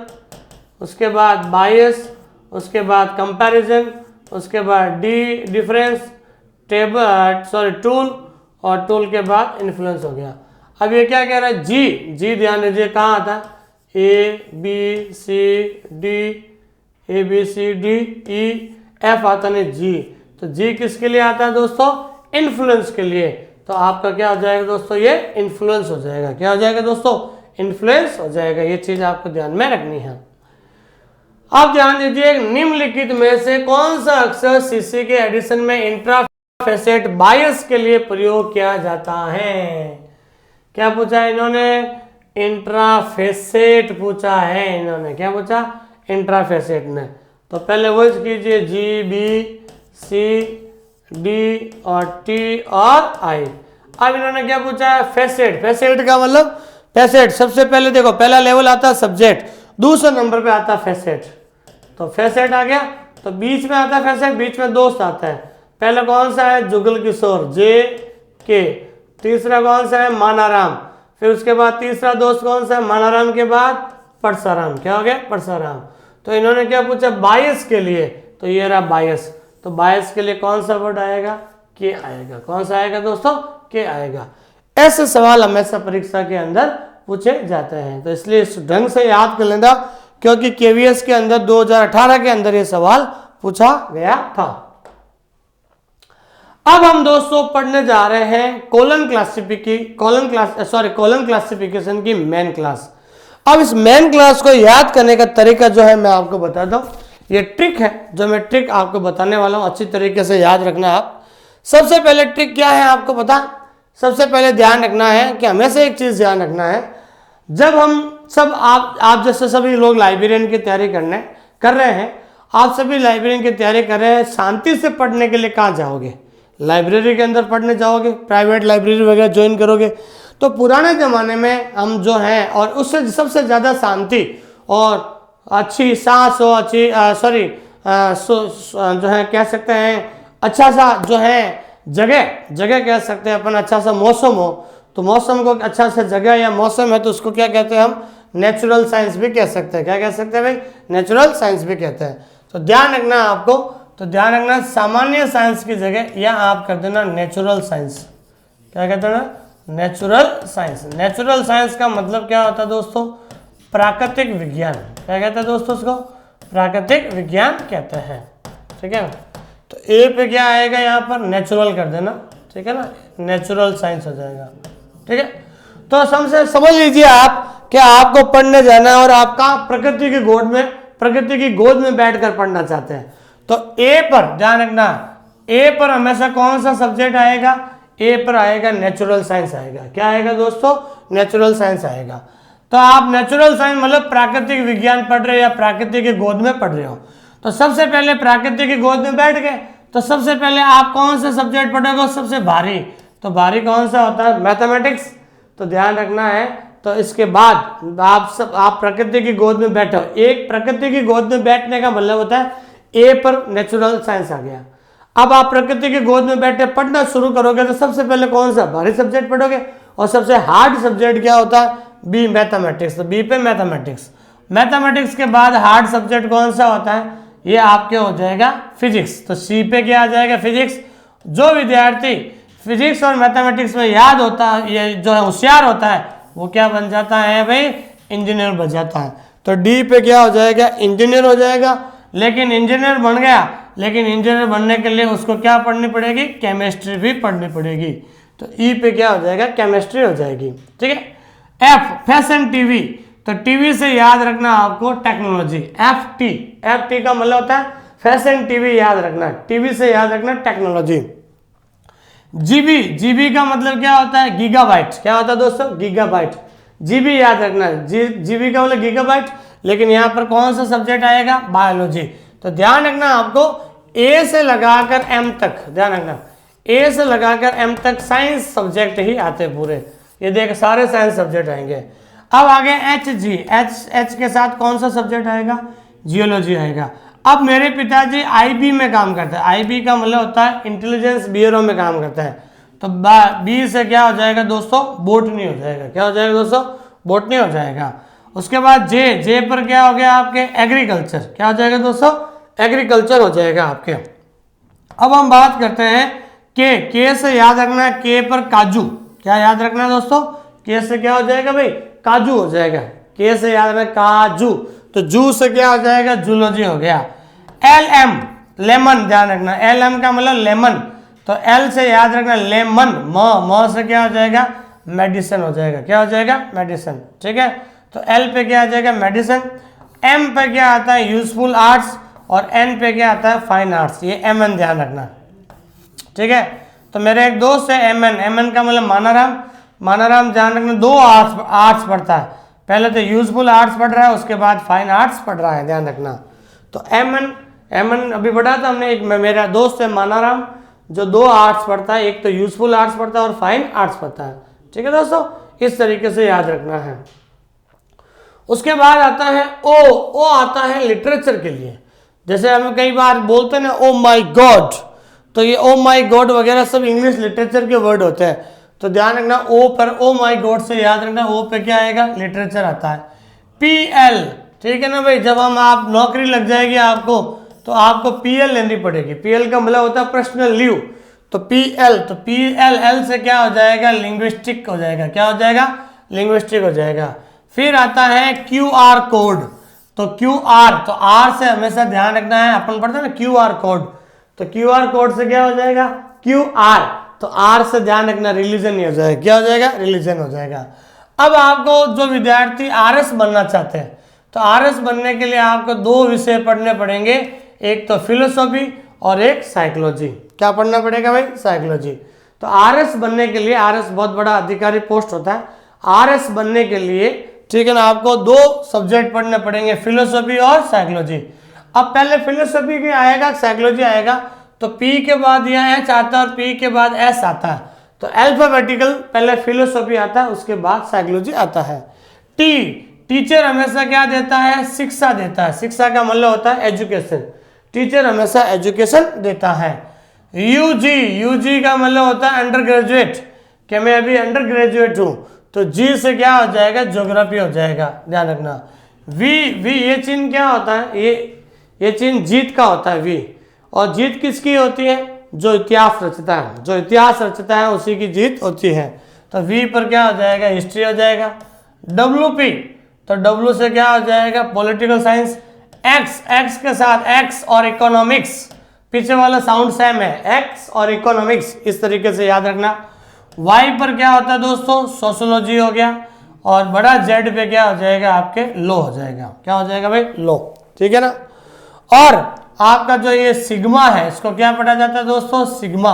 उसके बाद बायस, उसके बाद कंपैरिजन, उसके बाद डिफरेंस, टूल, और टूल के बाद इन्फ्लुएंस हो गया। अब ये क्या कह रहा है, जी ध्यान दीजिए कहाँ आता है, A B C D E F आता नहीं, जी। तो जी किसके लिए आता है दोस्तों, इन्फ्लुएंस के लिए। तो आपका क्या हो जाएगा दोस्तों, ये इन्फ्लुएंस हो जाएगा। क्या हो जाएगा दोस्तों, इन्फ्लुएंस हो जाएगा। ये चीज आपको ध्यान में रखनी है। अब ध्यान दीजिए, निम्नलिखित में से कौन सा अक्षर सीसी के एडिशन में इंट्राफेसेट बायस के लिए प्रयोग किया जाता है। क्या पूछा है इन्होंने, इंट्राफेसेट पूछा है इन्होंने। क्या पूछा, इंट्राफेसेट ने। तो पहले वर्ड कीजिए, जी बी सी डी और टी और आई। अब इन्होंने क्या पूछा है, फेसेट का मतलब, फेसेट सबसे पहले देखो, पहला लेवल आता है सब्जेक्ट, दूसरे नंबर पे आता है फेसेट। तो फेसेट आ गया, तो बीच में आता है फेसेट, बीच में दोस्त आता है। पहला कौन सा है, जुगल किशोर, जे के। तीसरा कौन सा है, मानाराम। फिर उसके बाद तीसरा दोस्त कौन सा है, मानाराम के बाद परसाराम। क्या हो गया, परसाराम। तो इन्होंने क्या पूछा, बायस के लिए, तो ये रहा बायस। तो बायस के लिए कौन सा वर्ड आएगा, के आएगा। कौन सा आएगा दोस्तों, के आएगा। ऐसे सवाल हमेशा परीक्षा के अंदर पूछे जाते हैं, तो इसलिए इस ढंग से याद कर लेना, क्योंकि केवीएस के अंदर 2018 के अंदर ये सवाल पूछा गया था। अब हम दोस्तों पढ़ने जा रहे हैं कॉलम क्लासिफिकेशन की मेन क्लास। अब इस मेन क्लास को याद करने का तरीका जो है मैं आपको बताता हूं। ये ट्रिक है जो मैं ट्रिक आपको बताने वाला हूं, अच्छी तरीके से याद रखना आप। सबसे पहले ट्रिक क्या है आपको पता, सबसे पहले ध्यान रखना है कि हमेशा एक चीज ध्यान रखना है, जब हम सब आप जैसे सभी लोग लाइब्रेरियन की तैयारी कर रहे हैं, आप सभी लाइब्रेरियन की तैयारी कर रहे हैं, शांति से पढ़ने के लिए कहाँ जाओगे, लाइब्रेरी के अंदर पढ़ने जाओगे, प्राइवेट लाइब्रेरी वगैरह ज्वाइन करोगे। तो पुराने ज़माने में हम जो हैं, और उससे सबसे ज़्यादा शांति और अच्छी सांस हो, अच्छी जो है कह सकते हैं अच्छा सा जो है जगह कह सकते हैं अपन, अच्छा सा मौसम हो, तो मौसम को अच्छा सा जगह या मौसम है तो उसको क्या कहते हैं हम, नेचुरल साइंस भी कह सकते हैं। क्या कह सकते हैं भाई, नेचुरल साइंस भी कहते हैं। तो ध्यान रखना आपको, तो ध्यान रखना सामान्य साइंस की जगह या आप कर देना नेचुरल साइंस। क्या कहते हैं ना, नेचुरल साइंस। नेचुरल साइंस का मतलब क्या होता है दोस्तों, प्राकृतिक विज्ञान। क्या कहते हैं दोस्तों उसको, प्राकृतिक विज्ञान कहते हैं। ठीक है, तो ए पे क्या आएगा यहाँ पर, नेचुरल कर देना। ठीक है ना, नेचुरल साइंस हो जाएगा। ठीक है, तो समझ लीजिए आप कि आपको पढ़ने जाना है और आपका प्रकृति की गोद में बैठकर पढ़ना चाहते हैं, तो ए पर ध्यान रखना, ए पर हमेशा कौन सा सब्जेक्ट आएगा, ए पर आएगा नेचुरल साइंस आएगा। क्या आएगा दोस्तों, नेचुरल साइंस आएगा। तो आप नेचुरल साइंस मतलब प्राकृतिक विज्ञान पढ़ रहे हो या प्रकृति की गोद में पढ़ रहे हो, तो सबसे पहले प्रकृति की गोद में बैठ गए तो सबसे पहले आप कौन सा सब्जेक्ट पढ़ोगे, सबसे भारी। तो भारी कौन सा होता है, मैथमेटिक्स। तो ध्यान रखना है। तो इसके बाद आप प्रकृति की गोद में बैठो। एक प्रकृति की गोद में बैठने का मतलब होता है ए पर नेचुरल साइंस आ गया। अब आप प्रकृति की गोद में बैठे पढ़ना शुरू करोगे तो सबसे पहले कौन सा भारी सब्जेक्ट पढ़ोगे, और सबसे हार्ड सब्जेक्ट क्या होता है, बी मैथमेटिक्स। तो बी पे मैथमेटिक्स। मैथमेटिक्स के बाद हार्ड सब्जेक्ट कौन सा होता है, ये आपके हो जाएगा फिजिक्स। तो सी पे क्या आ जाएगा, फिजिक्स। जो विद्यार्थी फिजिक्स और मैथमेटिक्स में याद होता है, ये जो है होशियार होता है, वो क्या बन जाता है भाई, इंजीनियर बन जाता है। तो डी पे क्या हो जाएगा, इंजीनियर हो जाएगा। लेकिन इंजीनियर बन गया, लेकिन इंजीनियर बनने के लिए उसको क्या पढ़नी पड़ेगी, केमिस्ट्री भी पढ़नी पड़ेगी। तो ई पे क्या हो जाएगा, केमिस्ट्री हो जाएगी। ठीक है। F fashion TV. तो टीवी से याद रखना आपको टेक्नोलॉजी। एफ टी का मतलब होता है फैशन टीवी, याद रखना। टीवी से याद रखना टेक्नोलॉजी। जीबी का मतलब क्या होता है, गीगाबाइट। क्या होता है दोस्तों, गीगाबाइट। जीबी याद रखना, जीबी का मतलब गीगाबाइट। लेकिन यहाँ पर कौन सा सब्जेक्ट आएगा, बायोलॉजी। तो ध्यान रखना आपको ए से लगाकर एम तक, ध्यान रखना ए से लगाकर एम तक साइंस सब्जेक्ट ही आते पूरे। ये देख सारे साइंस सब्जेक्ट आएंगे। अब आगे एच के साथ कौन सा सब्जेक्ट आएगा, जियोलॉजी आएगा। अब मेरे पिताजी आईबी में काम करते हैं। आईबी का मतलब होता है इंटेलिजेंस ब्यूरो में काम करता है। तो बी से क्या हो जाएगा दोस्तों, बोटनी हो जाएगा। क्या हो जाएगा दोस्तों, बोटनी हो जाएगा। उसके बाद जे पर क्या हो गया आपके, एग्रीकल्चर। क्या हो जाएगा दोस्तों, एग्रीकल्चर हो जाएगा आपके। अब हम बात करते हैं के से याद रखना है, के पर काजू। क्या याद रखना है दोस्तों, के से क्या हो जाएगा भाई, काजू हो जाएगा। के से याद रखना काजू। तो जू से क्या हो जाएगा, जूलॉजी हो गया। एल एम लेमन, ध्यान रखना एल एम का मतलब लेमन। तो एल से याद रखना लेमन। म से क्या हो जाएगा, मेडिसिन हो जाएगा। क्या हो जाएगा, मेडिसिन। ठीक है। तो एल पे क्या आ जाएगा, मेडिसिन। एम पे क्या आता है, यूजफुल आर्ट्स। और एन पे क्या आता है, फाइन आर्ट्स। ये एम एन ध्यान रखना। ठीक है। तो मेरे एक दोस्त है एम एन का मतलब मानाराम ध्यान रखना। दो आर्ट्स पढ़ता है, पहले तो यूजफुल आर्ट्स पढ़ रहा है, उसके बाद फाइन आर्ट्स पढ़ रहा है, ध्यान रखना। तो एम एन अभी पढ़ा था हमने। एक मेरा दोस्त है मानाराम जो दो आर्ट्स पढ़ता है, एक तो यूजफुल आर्ट्स पढ़ता है और फाइन आर्ट्स पढ़ता है। ठीक है दोस्तों, इस तरीके से याद रखना है। उसके बाद आता है ओ आता है लिटरेचर के लिए। जैसे हम कई बार बोलते हैं ना ओ माई गॉड, तो ये ओ माई गॉड वगैरह सब इंग्लिश लिटरेचर के वर्ड होते हैं। तो ध्यान रखना ओ पर, ओ माई गॉड से याद रखना ओ पे क्या आएगा, लिटरेचर आता है। पीएल, ठीक है ना भाई, जब हम आप नौकरी लग जाएगी आपको तो आपको पीएल लेनी पड़ेगी। पीएल का मतलब होता है पर्सनल लीव। तो पीएल, तो पीएल एल से क्या हो जाएगा, लिंग्विस्टिक हो जाएगा। क्या हो जाएगा, लिंग्विस्टिक हो जाएगा। फिर आता है क्यूआर कोड। तो क्यूआर, तो आर से हमेशा ध्यान रखना है, अपन पढ़ते हैं ना क्यूआर कोड। तो क्यूआर कोड से क्या हो जाएगा, क्यूआर। तो आर से ध्यान रखना रिलीजन ही हो जाएगा। क्या हो जाएगा, रिलीजन हो जाएगा। अब आपको जो विद्यार्थी आरएस बनना चाहते हैं, तो आरएस बनने के लिए आपको दो विषय पढ़ने पड़ेंगे, एक तो फिलोसॉफी और एक साइकोलॉजी। क्या पढ़ना पड़ेगा भाई, साइकोलॉजी। तो आरएस बनने के लिए, आरएस बहुत बड़ा अधिकारी पोस्ट होता है, आरएस बनने के लिए ठीक है ना आपको दो सब्जेक्ट पढ़ने पड़ेंगे, फिलोसॉफी और साइकोलॉजी। अब पहले फिलोसॉफी के आएगा, साइकोलॉजी आएगा, तो पी के बाद यहाँ एच आता है और पी के बाद एस आता है। तो अल्फाबेटिकल पहले फिलोसॉफी आता है, उसके बाद साइकोलॉजी आता है। टीचर हमेशा क्या देता है, शिक्षा देता है। शिक्षा का मतलब होता है एजुकेशन। टीचर हमेशा एजुकेशन देता है। यूजी का मतलब होता है अंडर ग्रेजुएट, कि मैं अभी अंडर ग्रेजुएट हूँ। तो जी से क्या हो जाएगा, ज्योग्राफी हो जाएगा, ध्यान रखना। वी ये चिन्ह क्या होता है, ये चिन्ह जीत का होता है वी। और जीत किसकी होती है, जो इतिहास रचता है, जो इतिहास रचता है उसी की जीत होती है। तो वी पर क्या हो जाएगा, हिस्ट्री हो जाएगा। WP, तो W से क्या हो जाएगा, पॉलिटिकल साइंस। एक्स के साथ एक्स और इकोनॉमिक्स, पीछे वाला साउंड सेम है, एक्स और इकोनॉमिक्स, इस तरीके से याद रखना। वाई पर क्या होता है दोस्तों, सोशियोलॉजी हो गया। और बड़ा जेड पे क्या हो जाएगा आपके, लो हो जाएगा। क्या हो जाएगा भाई, लो। ठीक है ना। और आपका जो ये सिग्मा है इसको क्या पढ़ा जाता है दोस्तों, सिग्मा।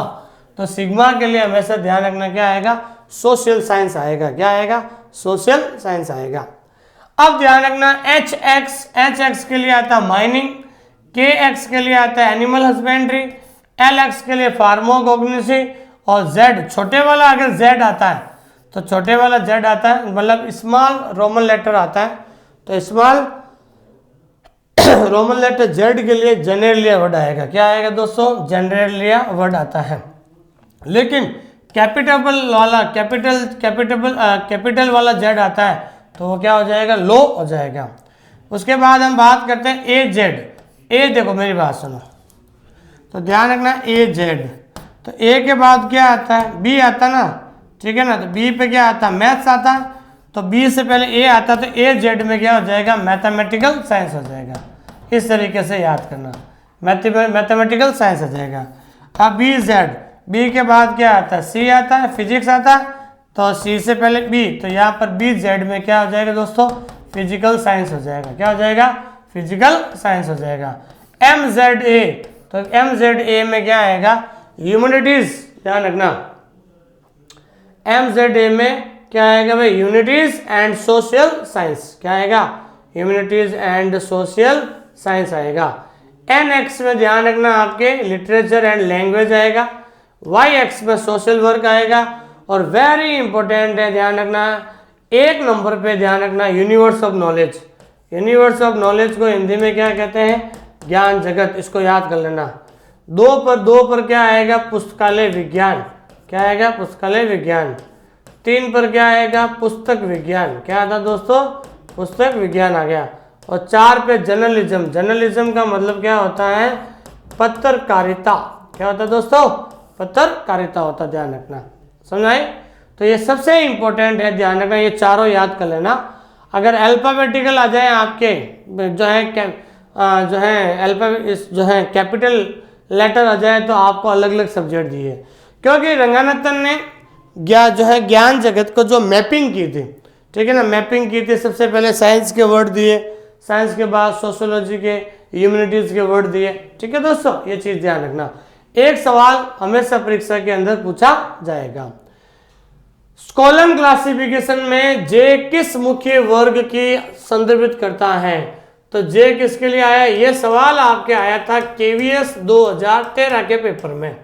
तो सिग्मा के लिए हमेशा ध्यान रखना क्या आएगा, सोशल साइंस आएगा। क्या आएगा, सोशल साइंस आएगा। अब ध्यान रखना एच एक्स के लिए आता है माइनिंग, के एक्स के लिए आता है एनिमल हस्बेंड्री, एल एक्स के लिए फार्मोकोग्निसी, और जेड छोटे वाला अगर जेड आता है तो छोटे वाला जेड आता है, मतलब स्मॉल रोमन लेटर आता है, तो स्मॉल रोमन लेटर जेड के लिए जेनेरलिया वर्ड आएगा। क्या आएगा दोस्तों, जेनेरलिया वर्ड आता है। लेकिन कैपिटल वाला जेड आता है तो वो क्या हो जाएगा, लो हो जाएगा। उसके बाद हम बात करते हैं ए जेड। ए देखो मेरी बात सुनो, तो ध्यान रखना ए जेड, तो ए के बाद क्या आता है, बी आता ना, ठीक है ना। तो बी पे क्या आता है, मैथ्स आता है, तो बी से पहले ए आता है, तो ए जेड में क्या हो जाएगा, मैथमेटिकल साइंस हो जाएगा। इस तरीके से याद करना, मैथमेटिकल साइंस हो जाएगा। अब बी जेड, बी के बाद क्या आता है, सी आता है, फिजिक्स आता है, तो सी से पहले बी, तो यहाँ पर बी जेड में क्या हो जाएगा दोस्तों, फिजिकल साइंस हो जाएगा। क्या हो जाएगा, फिजिकल साइंस हो जाएगा। एम जेड ए, तो एम जेड ए में क्या आएगा, ह्यूमैनिटीज। ध्यान रखना एम जेड ए में क्या आएगा भाई, ह्यूमैनिटीज एंड सोशल साइंस। क्या आएगा, ह्यूमैनिटीज एंड सोशल साइंस आएगा। एन एक्स में ध्यान रखना आपके लिटरेचर एंड लैंग्वेज आएगा। वाई एक्स में सोशल वर्क आएगा। और वेरी इंपॉर्टेंट है, ध्यान रखना एक नंबर पे ध्यान रखना, universe of knowledge. Universe of knowledge को हिंदी में क्या कहते हैं, ज्ञान जगत। इसको याद कर लेना। दो पर क्या आएगा, पुस्तकालय विज्ञान। क्या आएगा, पुस्तकालय विज्ञान। 3 पर क्या आएगा, पुस्तक विज्ञान। क्या था दोस्तों, पुस्तक विज्ञान आ गया। और 4 पे जर्नलिज्म। जर्नलिज्म का मतलब क्या होता है, पत्रकारिता। क्या होता है दोस्तों, पत्रकारिता होता है। ध्यान रखना, समझाए। तो ये सबसे इंपॉर्टेंट है, ध्यान रखना, ये चारों याद कर लेना। अगर अल्फाबेटिकल आ जाए आपके जो है कैपिटल लेटर आ जाए तो आपको अलग अलग सब्जेक्ट दिए, क्योंकि रंगानंदन ने ज्ञान जगत को जो मैपिंग की थी, ठीक है ना, मैपिंग की थी। सबसे पहले साइंस के वर्ड दिए, साइंस के बाद सोशियोलॉजी के, ह्यूमैनिटीज के वर्ड दिए। ठीक है दोस्तों, ये चीज ध्यान रखना। एक सवाल हमेशा परीक्षा के अंदर पूछा जाएगा। कॉलम क्लासिफिकेशन में जे किस मुख्य वर्ग की संदर्भित करता है, तो जे किसके लिए आया, ये सवाल आपके आया था केवीएस 2013 के पेपर में।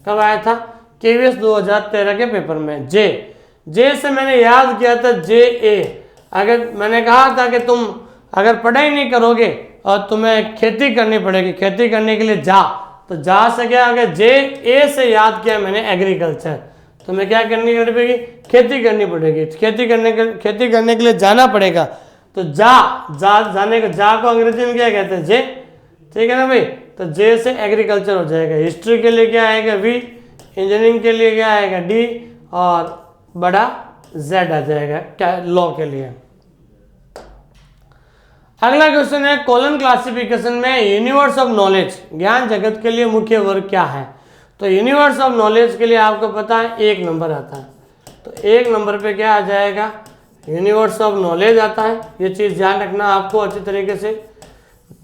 कब आया था, केवीएस 2013 के पेपर में। जे से मैंने याद किया था जे ए। अगर मैंने कहा था कि तुम अगर पढ़ाई नहीं करोगे और तुम्हें खेती करनी पड़ेगी, खेती करने के लिए जा, तो जा से क्या आ गया, जे ए से याद किया मैंने एग्रीकल्चर। तुम्हें क्या करनी पड़ेगी, खेती करनी पड़ेगी। खेती करने के लिए जाना पड़ेगा, तो जाने का जा को अंग्रेजी में क्या कहते हैं, जे। ठीक है ना भाई, तो जे से एग्रीकल्चर हो जाएगा। हिस्ट्री के लिए क्या आएगा, वी। इंजीनियरिंग के लिए क्या आएगा, डी। और बड़ा जेड आ जाएगा क्या, लॉ के लिए। अगला क्वेश्चन है, कॉलम क्लासिफिकेशन में यूनिवर्स ऑफ नॉलेज, ज्ञान जगत के लिए मुख्य वर्ग क्या है। तो यूनिवर्स ऑफ नॉलेज के लिए आपको पता है 1 नंबर आता है, तो 1 नंबर पे क्या आ जाएगा, यूनिवर्स ऑफ नॉलेज आता है। ये चीज़ ध्यान रखना आपको अच्छी तरीके से।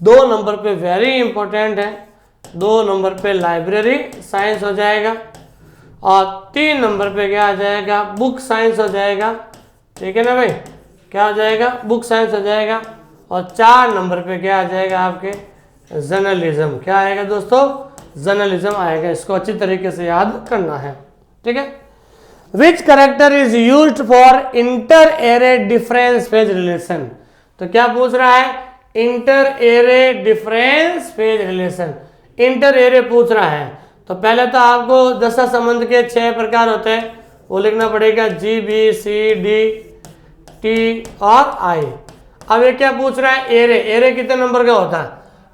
2 नंबर पे वेरी इंपॉर्टेंट है, 2 नंबर पे लाइब्रेरी साइंस हो जाएगा। और 3 नंबर पे क्या आ जाएगा, बुक साइंस हो जाएगा। ठीक है ना भाई, क्या हो जाएगा, बुक साइंस हो जाएगा। और 4 नंबर पे क्या आ जाएगा आपके, जर्नलिज्म। क्या आएगा दोस्तों, जर्नलिज्म आएगा। इसको अच्छी तरीके से याद करना है। ठीक है। विच character is used for inter array difference phase relation. तो क्या पूछ रहा है, inter array difference phase relation, inter array पूछ रहा है। तो पहले तो आपको दशा संबंध के 6 प्रकार होते हैं, वो लिखना पड़ेगा, जी, बी, सी, डी, टी और आई। अब ये क्या पूछ रहा है, एरे। एरे कितने नंबर का होता है,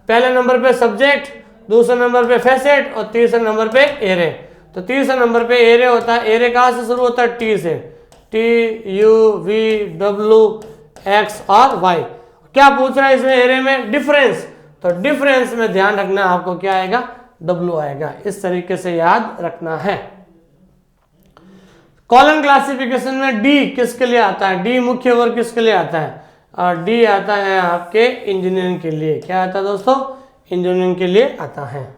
पहले नंबर पे सब्जेक्ट, दूसरे नंबर पे फैसेट और तीसरे नंबर पे एरे। तो तीसरे नंबर पे एरे होता है। एरे कहाँ से शुरू होता है, टी से, T, U, V, W, X और वाई। क्या पूछ रहा है इसमें एरे में, डिफरेंस। तो डिफरेंस में ध्यान रखना आपको क्या आएगा, डब्ल्यू आएगा। इस तरीके से याद रखना है। कॉलम क्लासिफिकेशन में डी किसके लिए आता है, डी मुख्य वर्ग किसके लिए आता है, और डी आता है आपके इंजीनियरिंग के लिए। क्या आता है दोस्तों, इंजीनियरिंग के लिए आता है।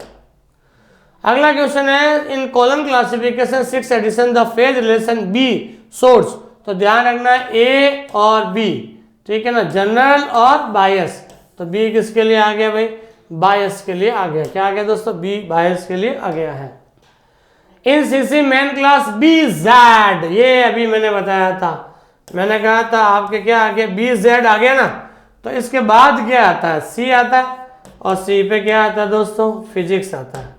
अगला क्वेश्चन है in colon classification 6 edition the phase relation B source. तो ध्यान रखना ए और बी, ठीक है ना, जनरल और बायस। तो बी किसके लिए आ गया भाई, बायस के लिए आ गया। क्या आ गया दोस्तों, बी बायस के लिए आ गया है। In CC main class B Z, ये अभी मैंने बताया था, मैंने कहा था आपके क्या आ गया, बी जेड आ गया ना। तो इसके बाद क्या आता है, सी आता है, और सी पे क्या आता है दोस्तों, फिजिक्स आता है,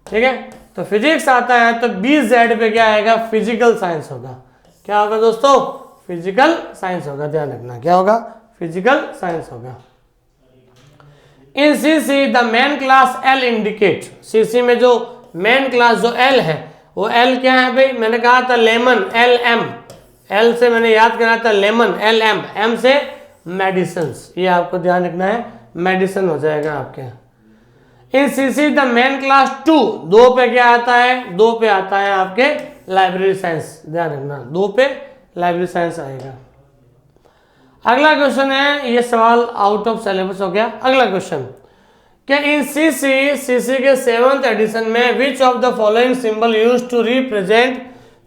ठीक है। तो फिजिक्स आता है तो बी जेड पे क्या आएगा, फिजिकल साइंस होगा। क्या होगा दोस्तों, फिजिकल साइंस होगा, ध्यान रखना क्या होगा, फिजिकल साइंस होगा। In CC the main class L indicate, CC में जो मेन क्लास जो एल है वो एल क्या है भाई, मैंने कहा था लेमन, एल एम, एल से मैंने याद करा था लेमन, एल एम, एम से मेडिसिन, ये आपको ध्यान रखना है, मेडिसिन हो जाएगा आपके। In CC the main class 2, 2 पे क्या आता है, 2 पे आता है आपके लाइब्रेरी साइंस, ध्यान रखना 2 पे लाइब्रेरी साइंस आएगा। अगला क्वेश्चन है, ये सवाल आउट ऑफ सिलेबस हो गया। अगला क्वेश्चन, क्या इन सीसी के 7th एडिशन में which of the following symbol use to represent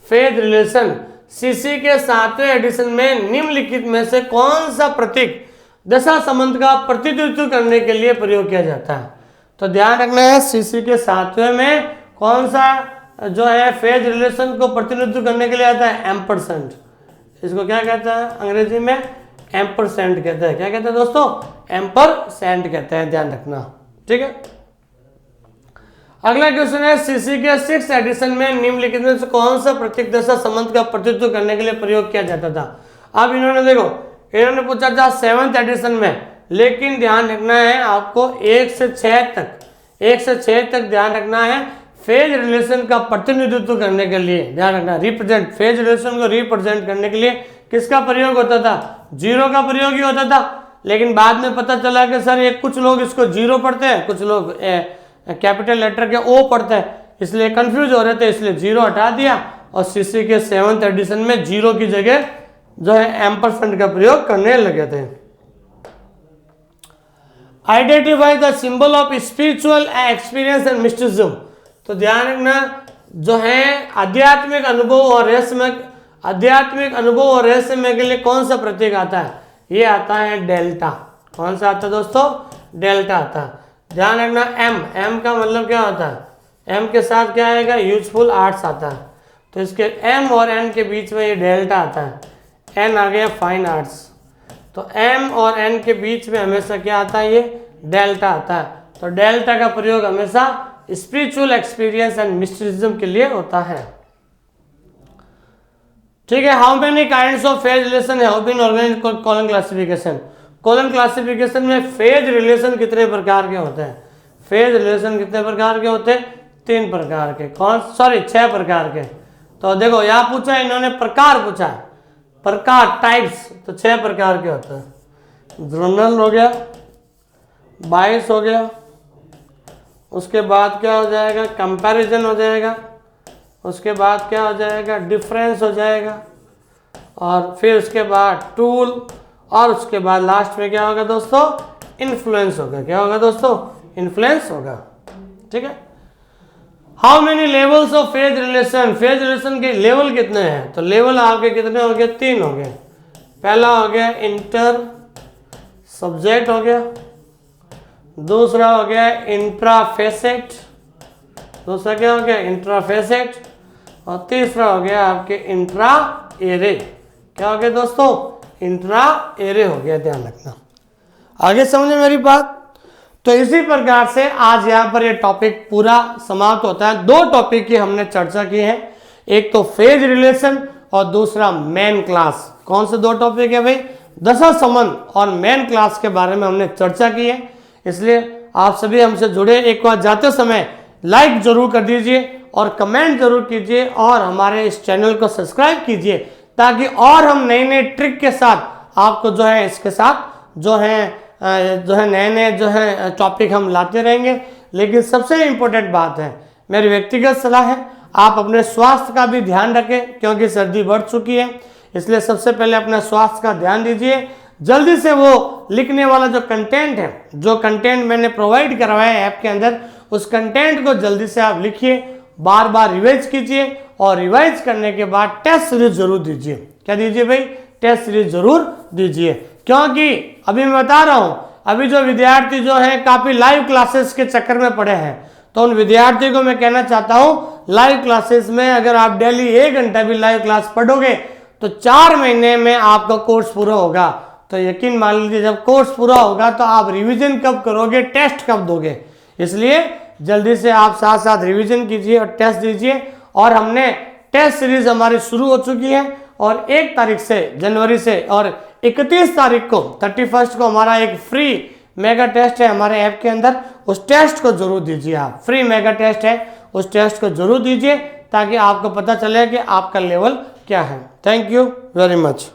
phase relation, CC के 7वें एडिशन में निम्नलिखित में से कौन सा प्रतीक दशा संबंध का प्रतिनिधित्व करने के लिए प्रयोग किया जाता है। तो ध्यान रखना है, सीसी के 7वें में कौन सा जो है फेज रिलेशन को प्रतिनिधित्व करने के लिए आता है, एम्परसेंट। इसको क्या कहता है अंग्रेजी में, एम्परसेंट कहते हैं। क्या कहते हैं दोस्तों, एम्परसेंट कहते हैं, ध्यान रखना, ठीक है। अगला क्वेश्चन है, सीसी के 6th एडिशन में निम्नलिखित में से कौन सा प्रतीक दशा संबंध का प्रतिनिधित्व करने के लिए प्रयोग किया जाता था। अब इन्होंने देखो, इन्होंने पूछा था 7th एडिशन में, लेकिन ध्यान रखना है आपको 1 से 6 तक ध्यान रखना है, फेज रिलेशन का प्रतिनिधित्व करने के लिए, ध्यान रखना रिप्रेजेंट, फेज रिलेशन को रिप्रेजेंट करने के लिए किसका प्रयोग होता था, 0 का प्रयोग ही होता था। लेकिन बाद में पता चला कि सर ये कुछ लोग इसको 0 पढ़ते हैं, कुछ लोग कैपिटल लेटर के O पढ़ते हैं, इसलिए कंफ्यूज हो रहे थे, इसलिए 0 हटा दिया और सीसी के 7th एडिशन में 0 की जगह जो है एम्परसेंट का प्रयोग करने लगे थे। Identify the symbol of spiritual experience and mysticism. तो ध्यान रखना, जो है आध्यात्मिक अनुभव और रहस्यमय के लिए कौन सा प्रतीक आता है, ये आता है डेल्टा। कौन सा आता है दोस्तों, डेल्टा आता है। ध्यान रखना, एम का मतलब क्या होता है, एम के साथ क्या आएगा, यूजफुल आर्ट्स आता है, तो इसके एम और एन के बीच में ये डेल्टा आता है, एन आ गया फाइन आर्ट्स, तो एम और एन के बीच में हमेशा क्या आता है, ये डेल्टा आता है। तो डेल्टा का प्रयोग हमेशा स्पिरिचुअल एक्सपीरियंस एंड मिस्टिसिज्म के लिए होता है, ठीक है। How many kinds of phase relation have been organised colon classification. Colon classification में फेज रिलेशन कितने प्रकार के होते हैं, फेज रिलेशन कितने प्रकार के होते हैं, 3 प्रकार के, 6 प्रकार के। तो देखो यहाँ पूछा इन्होंने, प्रकार पूछा है, प्रकार टाइप्स, तो 6 प्रकार के होते हैं। जोनल हो गया, बायस हो गया, उसके बाद क्या हो जाएगा, कंपैरिजन हो जाएगा, उसके बाद क्या हो जाएगा, डिफरेंस हो जाएगा, और फिर उसके बाद टूल, और उसके बाद लास्ट में क्या होगा दोस्तों, इन्फ्लुएंस होगा। क्या होगा दोस्तों, इन्फ्लुएंस होगा, ठीक है। How many levels of phase relation, phase relation के लेवल कितने हैं, तो लेवल आपके कितने हो गए, 3 हो गए। पहला हो गया इंटर सब्जेक्ट हो गया, दूसरा हो गया इंट्राफेसेट, दूसरा क्या हो गया, इंट्राफेसेट, और तीसरा हो गया आपके इंट्रा एरे। क्या हो गया दोस्तों, इंट्रा एरे हो गया, ध्यान रखना। आगे समझे मेरी बात। तो इसी प्रकार से आज यहाँ पर ये टॉपिक पूरा समाप्त होता है। 2 टॉपिक की हमने चर्चा की है, एक तो फेज रिलेशन और दूसरा मेन क्लास। कौन से 2 टॉपिक है भाई, दशा संबंध और मेन क्लास के बारे में हमने चर्चा की है। इसलिए आप सभी हमसे जुड़े, एक बार जाते समय लाइक जरूर कर दीजिए और कमेंट जरूर कीजिए, और हमारे इस चैनल को सब्सक्राइब कीजिए, ताकि और हम नए ट्रिक के साथ आपको जो है इसके साथ जो है नए जो है टॉपिक हम लाते रहेंगे। लेकिन सबसे इम्पोर्टेंट बात है, मेरी व्यक्तिगत सलाह है, आप अपने स्वास्थ्य का भी ध्यान रखें, क्योंकि सर्दी बढ़ चुकी है, इसलिए सबसे पहले अपना स्वास्थ्य का ध्यान दीजिए। जल्दी से वो लिखने वाला जो कंटेंट है, जो कंटेंट मैंने प्रोवाइड करवाया है ऐप के अंदर, उस कंटेंट को जल्दी से आप लिखिए, बार बार रिवाइज कीजिए और रिवाइज करने के बाद टेस्ट सीरीज जरूर दीजिए। क्या दीजिए भाई? टेस्ट सीरीज जरूर दीजिए, क्योंकि अभी मैं बता रहा हूं, अभी जो विद्यार्थी जो है काफी लाइव क्लासेस के चक्कर में पड़े हैं, तो उन विद्यार्थियों को मैं कहना चाहता हूं लाइव क्लासेस में अगर आप डेली 1 घंटा भी लाइव क्लास पढ़ोगे तो 4 महीने में आपका कोर्स पूरा होगा। तो यकीन मान लीजिए जब कोर्स पूरा होगा तो आप रिवीजन कब करोगे, टेस्ट कब दोगे। इसलिए जल्दी से आप साथ साथ रिवीजन कीजिए और टेस्ट दीजिए। और हमने टेस्ट सीरीज हमारी शुरू हो चुकी है और 1 तारीख से, जनवरी से, और 31 तारीख को, 31 को हमारा एक फ्री मेगा टेस्ट है हमारे ऐप के अंदर। उस टेस्ट को जरूर दीजिए आप, फ्री मेगा टेस्ट है, उस टेस्ट को जरूर दीजिए ताकि आपको पता चले कि आपका लेवल क्या है। Thank you very much.